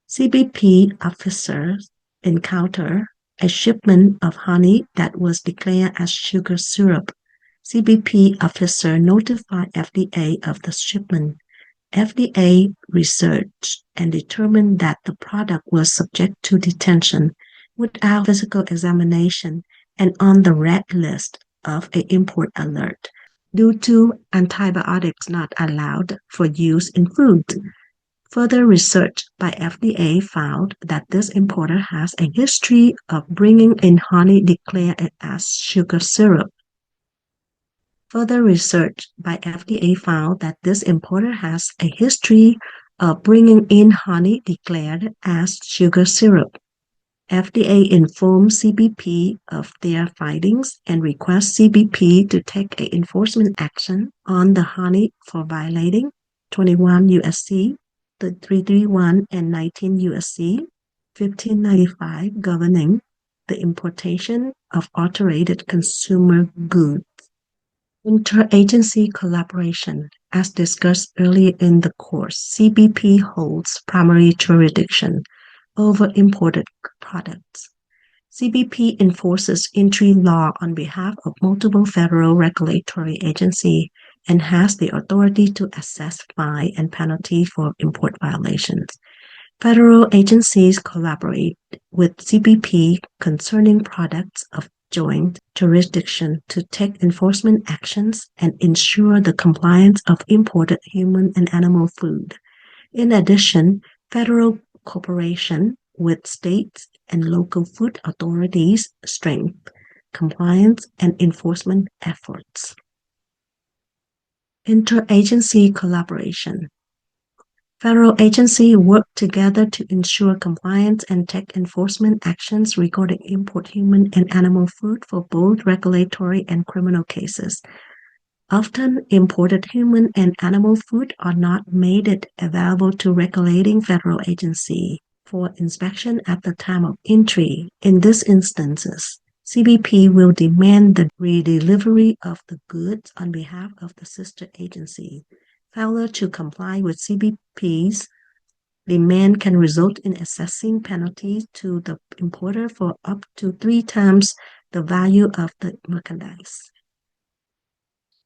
CBP officers encounter a shipment of honey that was declared as sugar syrup. CBP officer notified FDA of the shipment. FDA researched and determined that the product was subject to detention without physical examination and on the red list of an import alert due to antibiotics not allowed for use in food. Further research by FDA found that this importer has a history of bringing in honey declared as sugar syrup. Further research by FDA found that this importer has a history of bringing in honey declared as sugar syrup. FDA informed CBP of their findings and request CBP to take an enforcement action on the honey for violating 21 U.S.C. 331 and 19 U.S.C. 1595 governing the importation of adulterated consumer goods. Interagency collaboration. As discussed earlier in the course, CBP holds primary jurisdiction over imported products. CBP enforces entry law on behalf of multiple federal regulatory agencies and has the authority to assess fine and penalty for import violations. Federal agencies collaborate with CBP concerning products of joint jurisdiction to take enforcement actions and ensure the compliance of imported human and animal food. In addition, federal cooperation with states and local food authorities strengthen compliance and enforcement efforts. Interagency collaboration. Federal agencies work together to ensure compliance and take enforcement actions regarding import human and animal food for both regulatory and criminal cases. Often, imported human and animal food are not made available to regulating federal agencies for inspection at the time of entry. In these instances, CBP will demand the redelivery of the goods on behalf of the sister agency. Failure to comply with CBP's demand can result in assessing penalties to the importer for up to 3 times the value of the merchandise.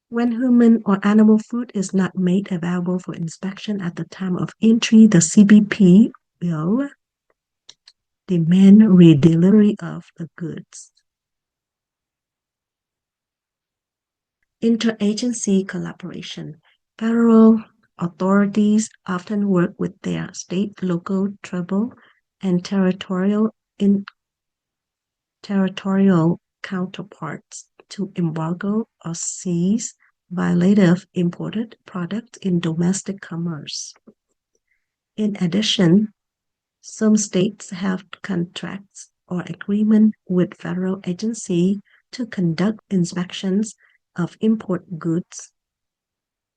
When human or animal food is not made available for inspection at the time of entry, the CBP will demand redelivery of the goods. Interagency collaboration. Federal authorities often work with their state, local, tribal, and territorial counterparts to embargo or seize violative imported products in domestic commerce. In addition, some states have contracts or agreements with federal agencies to conduct inspections of import goods.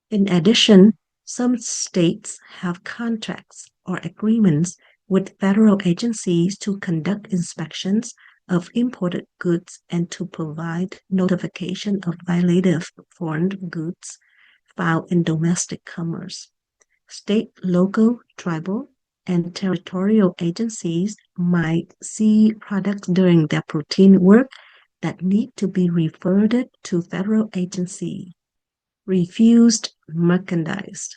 In addition, some states have contracts or agreements with federal agencies to conduct inspections of imported goods and to provide notification of violative foreign goods found in domestic commerce. State, local, tribal, and territorial agencies might see products during their routine work that need to be referred to federal agencies. Refused merchandise.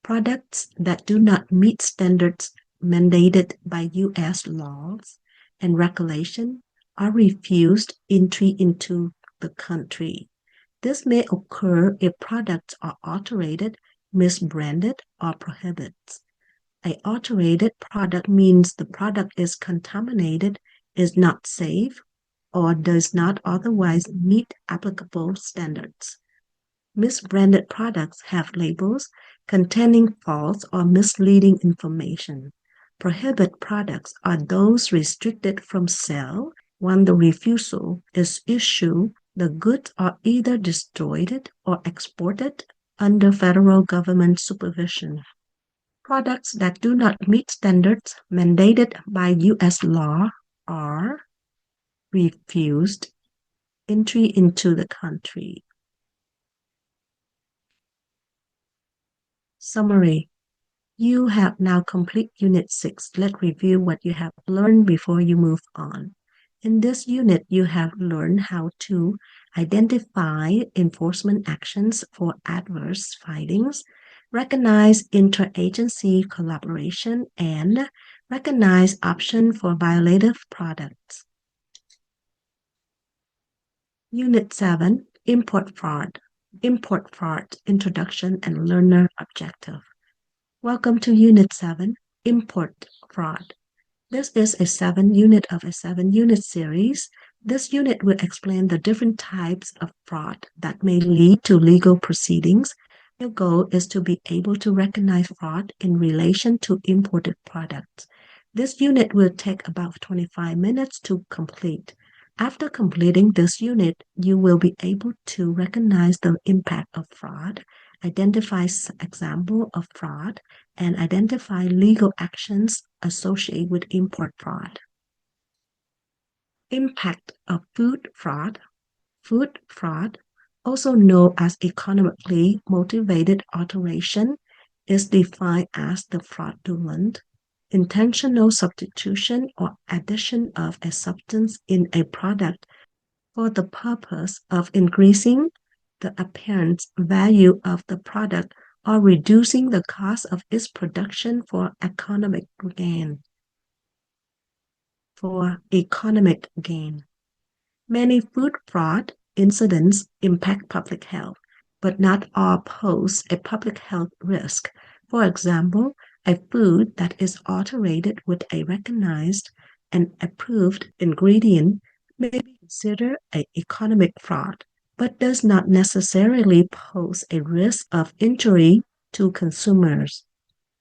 Products that do not meet standards mandated by U.S. laws and regulation are refused entry into the country. This may occur if products are adulterated, misbranded, or prohibited. An adulterated product means the product is contaminated, is not safe, or does not otherwise meet applicable standards. Misbranded products have labels containing false or misleading information. Prohibited products are those restricted from sale. When the refusal is issued, the goods are either destroyed or exported under federal government supervision. Products that do not meet standards mandated by U.S. law are refused entry into the country. Summary. You have now complete Unit 6. Let's review what you have learned before you move on. In this unit, you have learned how to identify enforcement actions for adverse findings, recognize interagency collaboration, and recognize option for violative products. Unit 7, Import Fraud. Import Fraud, Introduction and Learner Objective. Welcome to Unit 7, Import Fraud. This is a 7-unit of a 7-unit series. This unit will explain the different types of fraud that may lead to legal proceedings. Your goal is to be able to recognize fraud in relation to imported products. This unit will take about 25 minutes to complete. After completing this unit, you will be able to recognize the impact of fraud, identify example of fraud, and identify legal actions associated with import fraud. Impact of food fraud. Food fraud, also known as economically motivated alteration, is defined as the fraudulent, intentional substitution or addition of a substance in a product for the purpose of increasing the apparent value of the product or reducing the cost of its production for economic gain. Many food fraud incidents impact public health, but not all pose a public health risk. For example, a food that is altered with a recognized and approved ingredient may be considered an economic fraud, but does not necessarily pose a risk of injury to consumers.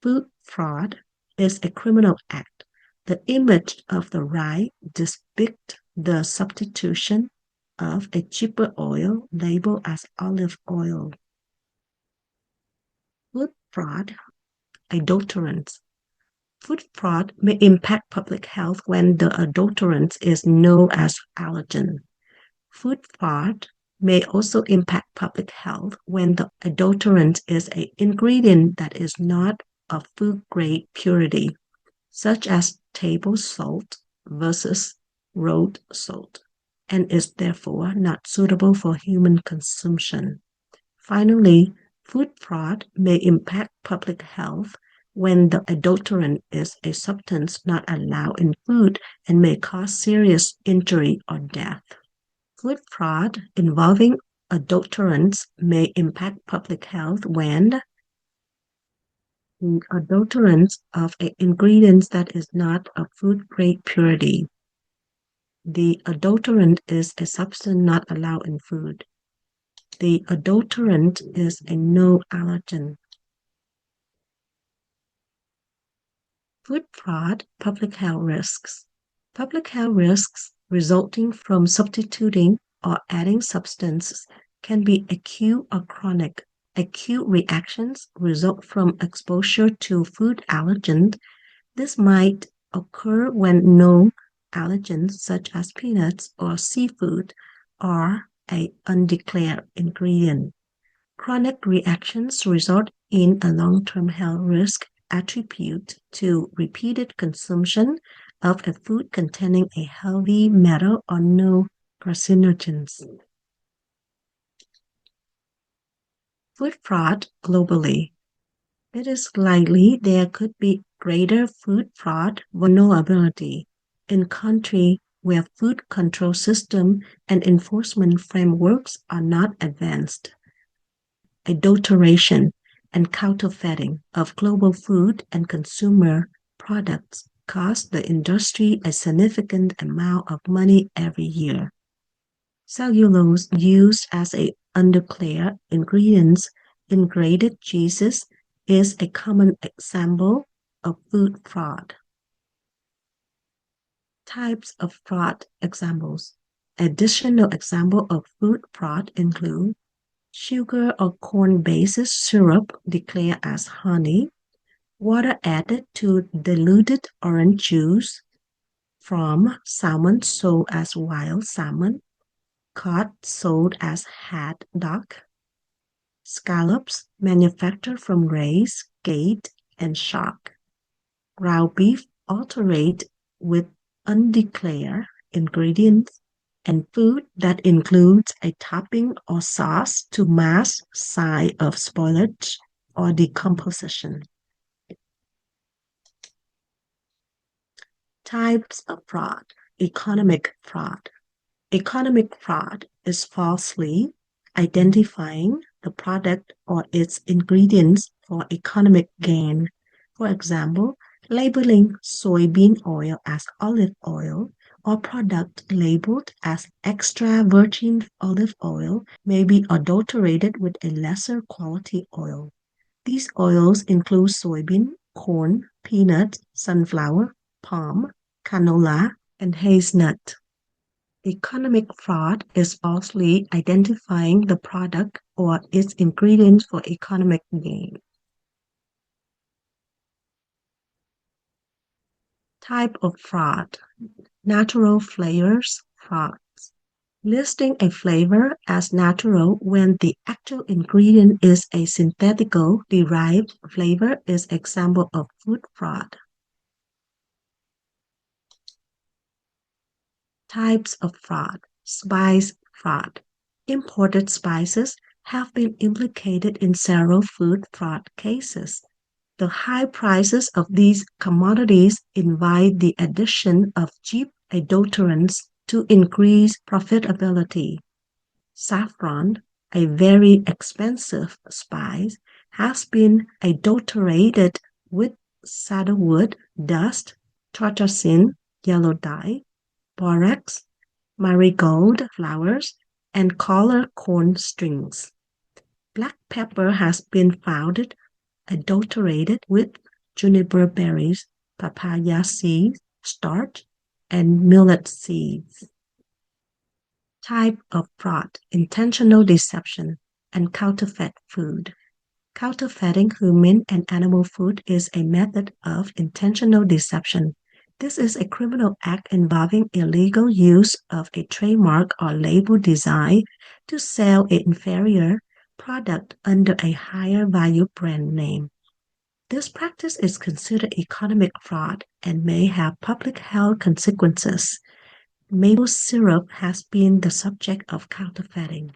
Food fraud is a criminal act. The image of the right depicts the substitution of a cheaper oil labeled as olive oil. Food fraud, adulterants. Food fraud may impact public health when the adulterant is known as allergen. Food fraud may also impact public health when the adulterant is an ingredient that is not of food-grade purity, such as table salt versus road salt, and is therefore not suitable for human consumption. Finally, food fraud may impact public health when the adulterant is a substance not allowed in food and may cause serious injury or death. Food fraud involving adulterants may impact public health when adulterants of ingredients that is not of food-grade purity. The adulterant is a substance not allowed in food. The adulterant is a no allergen. Food fraud, public health risks. Public health risks resulting from substituting or adding substances can be acute or chronic. Acute reactions result from exposure to food allergens. This might occur when known allergens such as peanuts or seafood are an undeclared ingredient. Chronic reactions result in a long-term health risk attributed to repeated consumption of a food containing a heavy metal or no carcinogens. Food fraud globally. It is likely there could be greater food fraud vulnerability in countries where food control system and enforcement frameworks are not advanced. Adulteration and counterfeiting of global food and consumer products cost the industry a significant amount of money every year. Cellulose used as an undeclared ingredient in grated cheeses is a common example of food fraud. Types of fraud examples. Additional examples of food fraud include sugar or corn-based syrup declared as honey, water added to diluted orange juice, from salmon sold as wild salmon, cod sold as haddock, scallops manufactured from rays, skate, and shock. Ground beef altered with undeclared ingredients and food that includes a topping or sauce to mask sign of spoilage or decomposition. Types of fraud. Economic fraud. Economic fraud is falsely identifying the product or its ingredients for economic gain. For example, labeling soybean oil as olive oil or product labeled as extra virgin olive oil may be adulterated with a lesser quality oil. These oils include soybean, corn, peanut, sunflower, palm, canola, and hazelnut. Economic fraud is falsely identifying the product or its ingredients for economic gain. Type of fraud. Natural flavors fraud. Listing a flavor as natural when the actual ingredient is a synthetical derived flavor is example of food fraud. Types of fraud. Spice fraud. Imported spices have been implicated in several food fraud cases. The high prices of these commodities invite the addition of cheap adulterants to increase profitability. Saffron, a very expensive spice, has been adulterated with sandalwood dust, tartrazine, yellow dye, borax, marigold flowers, and color corn strings. Black pepper has been found adulterated with juniper berries, papaya seeds, starch, and millet seeds. Type of fraud, intentional deception, and counterfeit food. Counterfeiting human and animal food is a method of intentional deception. This is a criminal act involving illegal use of a trademark or label design to sell an inferior product under a higher value brand name. This practice is considered economic fraud and may have public health consequences. Maple syrup has been the subject of counterfeiting.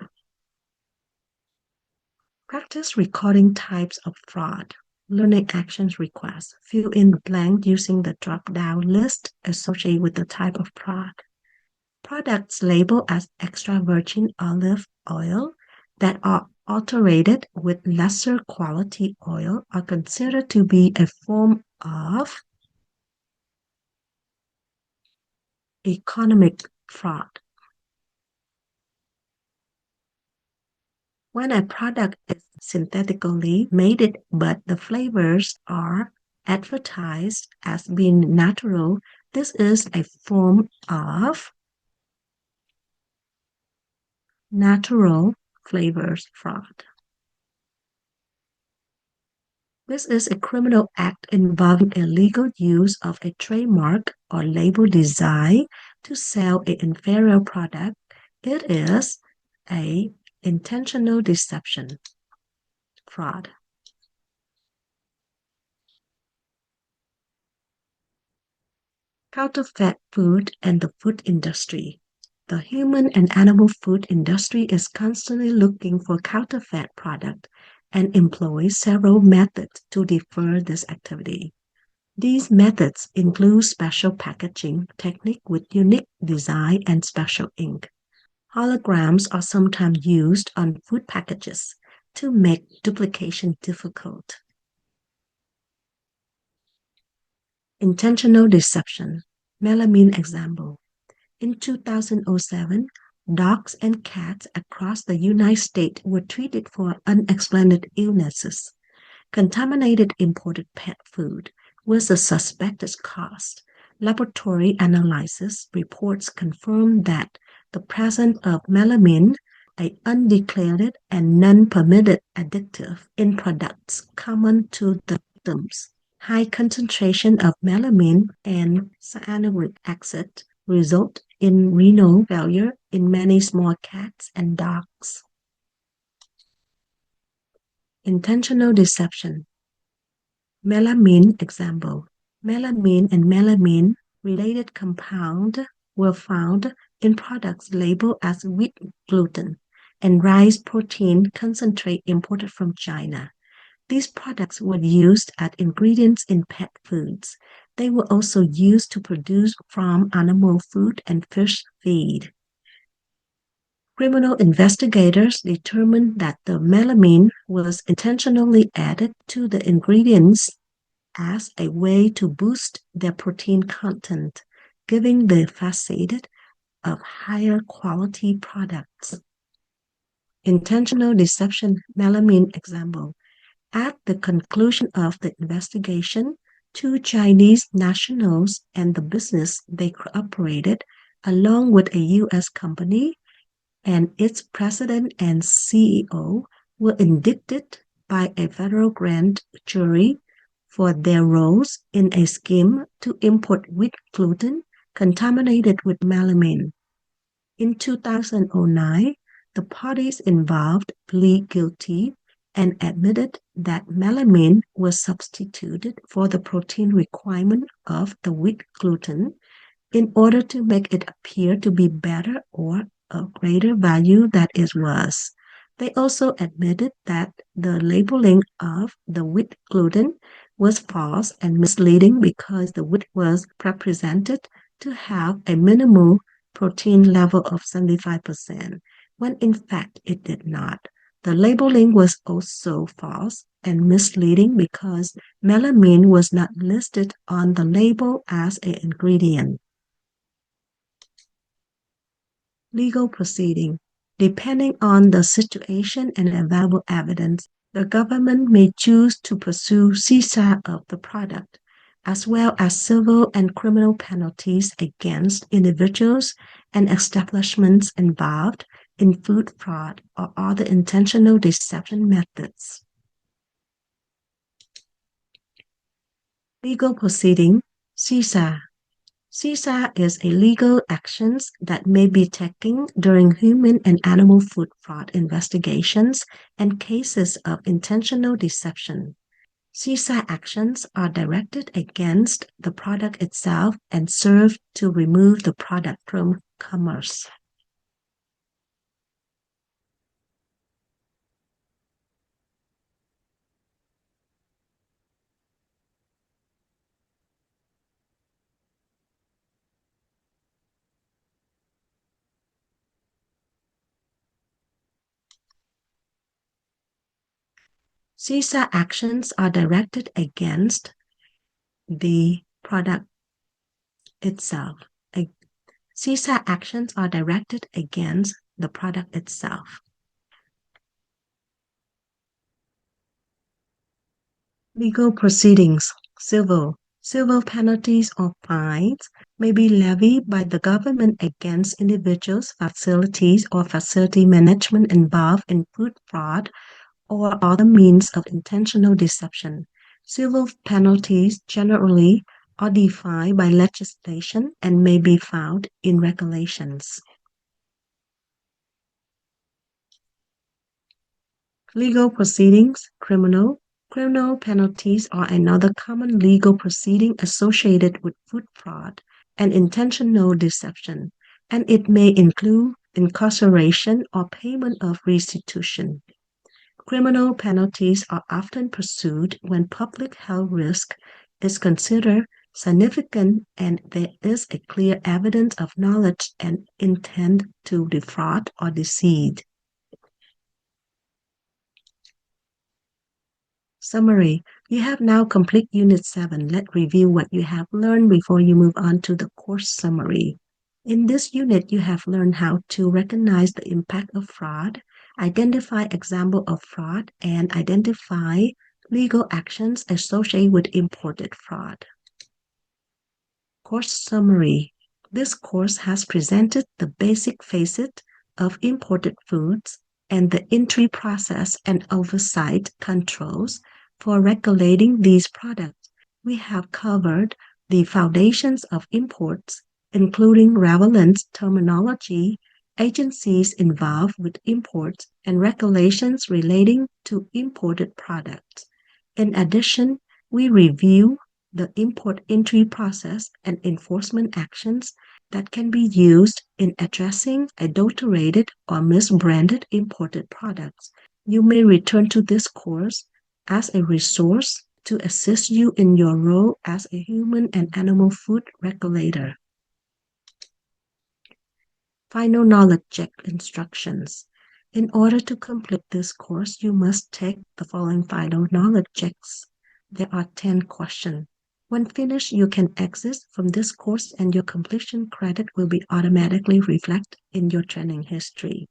Practice recording types of fraud. Learning actions request. Fill in the blank using the drop-down list associated with the type of fraud. Products labeled as extra virgin olive oil that are altered with lesser quality oil are considered to be a form of economic fraud. When a product is synthetically made but the flavors are advertised as being natural, this is a form of natural flavors fraud. This is a criminal act involving illegal use of a trademark or label design to sell an inferior product. It is a intentional deception fraud. Counterfeit food and the food industry. The human and animal food industry is constantly looking for counterfeit product and employs several methods to defer this activity. These methods include special packaging technique with unique design and special ink. Holograms are sometimes used on food packages to make duplication difficult. Intentional deception. Melamine example. In 2007, dogs and cats across the United States were treated for unexplained illnesses. Contaminated imported pet food was the suspected cause. Laboratory analysis reports confirmed that the presence of melamine, an undeclared and non-permitted additive in products common to the victims. High concentration of melamine and cyanuric acid result in renal failure in many small cats and dogs. Intentional deception. Melamine example. Melamine and melamine related compound were found in products labeled as wheat gluten and rice protein concentrate imported from China. These products were used as ingredients in pet foods. They were also used to produce farm animal food and fish feed. Criminal investigators determined that the melamine was intentionally added to the ingredients as a way to boost their protein content, giving the facade of higher quality products. Intentional deception melamine example. At the conclusion of the investigation, two Chinese nationals and the business they cooperated, along with a U.S. company and its president and CEO, were indicted by a federal grand jury for their roles in a scheme to import wheat gluten contaminated with melamine. In 2009, the parties involved pleaded guilty and admitted that melamine was substituted for the protein requirement of the wheat gluten in order to make it appear to be better or of greater value than it was. They also admitted that the labeling of the wheat gluten was false and misleading because the wheat was represented to have a minimal protein level of 75%, when in fact it did not. The labeling was also false and misleading because melamine was not listed on the label as an ingredient. Legal proceeding. Depending on the situation and available evidence, the government may choose to pursue CSA of the product, as well as civil and criminal penalties against individuals and establishments involved in food fraud or other intentional deception methods. Legal proceeding, CSA. CSA is a legal actions that may be taken during human and animal food fraud investigations and cases of intentional deception. CSA actions are directed against the product itself and serve to remove the product from commerce. CSA actions are directed against the product itself. CSA actions are directed against the product itself. Legal proceedings, civil. Civil penalties or fines may be levied by the government against individuals, facilities, or facility management involved in food fraud or other means of intentional deception. Civil penalties generally are defined by legislation and may be found in regulations. Legal proceedings, criminal. Criminal penalties are another common legal proceeding associated with food fraud and intentional deception, and it may include incarceration or payment of restitution. Criminal penalties are often pursued when public health risk is considered significant and there is a clear evidence of knowledge and intent to defraud or deceive. Summary. You have now complete Unit 7. Let's review what you have learned before you move on to the course summary. In this unit, you have learned how to recognize the impact of fraud, identify examples of fraud, and identify legal actions associated with imported fraud. Course summary. This course has presented the basic facet of imported foods and the entry process and oversight controls for regulating these products. We have covered the foundations of imports, including relevant terminology, agencies involved with imports, and regulations relating to imported products. In addition, we review the import entry process and enforcement actions that can be used in addressing adulterated or misbranded imported products. You may return to this course as a resource to assist you in your role as a human and animal food regulator. Final knowledge check instructions. In order to complete this course, you must take the following final knowledge checks. There are 10 questions. When finished, you can exit from this course and your completion credit will be automatically reflected in your training history.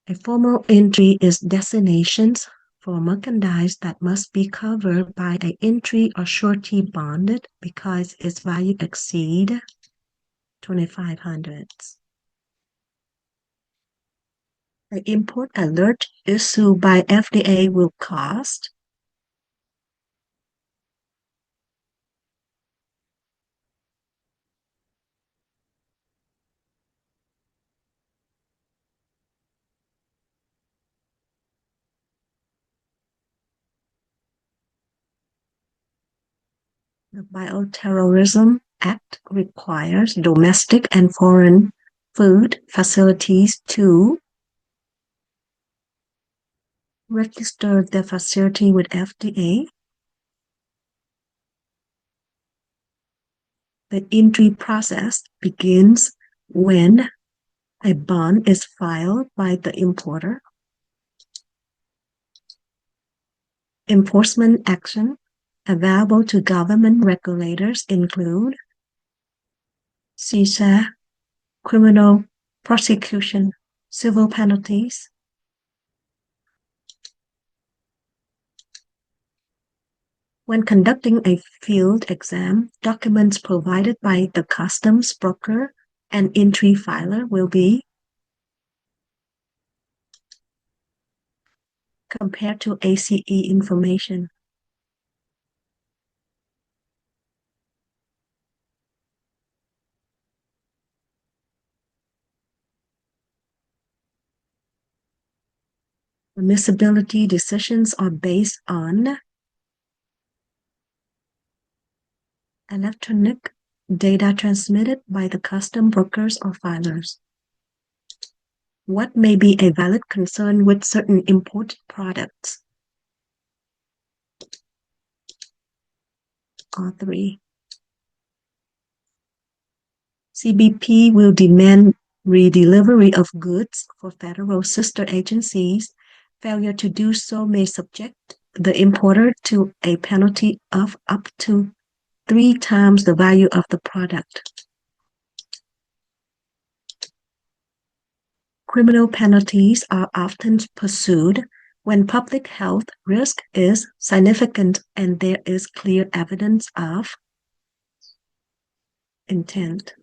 A formal entry is designations for merchandise that must be covered by an entry or surety bonded because its value exceed 2,500. The import alert issued by FDA will cost the Bioterrorism Act requires domestic and foreign food facilities to register their facility with FDA. The entry process begins when a bond is filed by the importer. Enforcement action available to government regulators include CISA, criminal prosecution, civil penalties. When conducting a field exam, documents provided by the customs broker and entry filer will be compared to ACE information. Admissibility decisions are based on electronic data transmitted by the custom brokers or filers. What may be a valid concern with certain imported products? R3. CBP will demand redelivery of goods for federal sister agencies. Failure to do so may subject the importer to a penalty of up to 3 times the value of the product. Criminal penalties are often pursued when public health risk is significant and there is clear evidence of intent.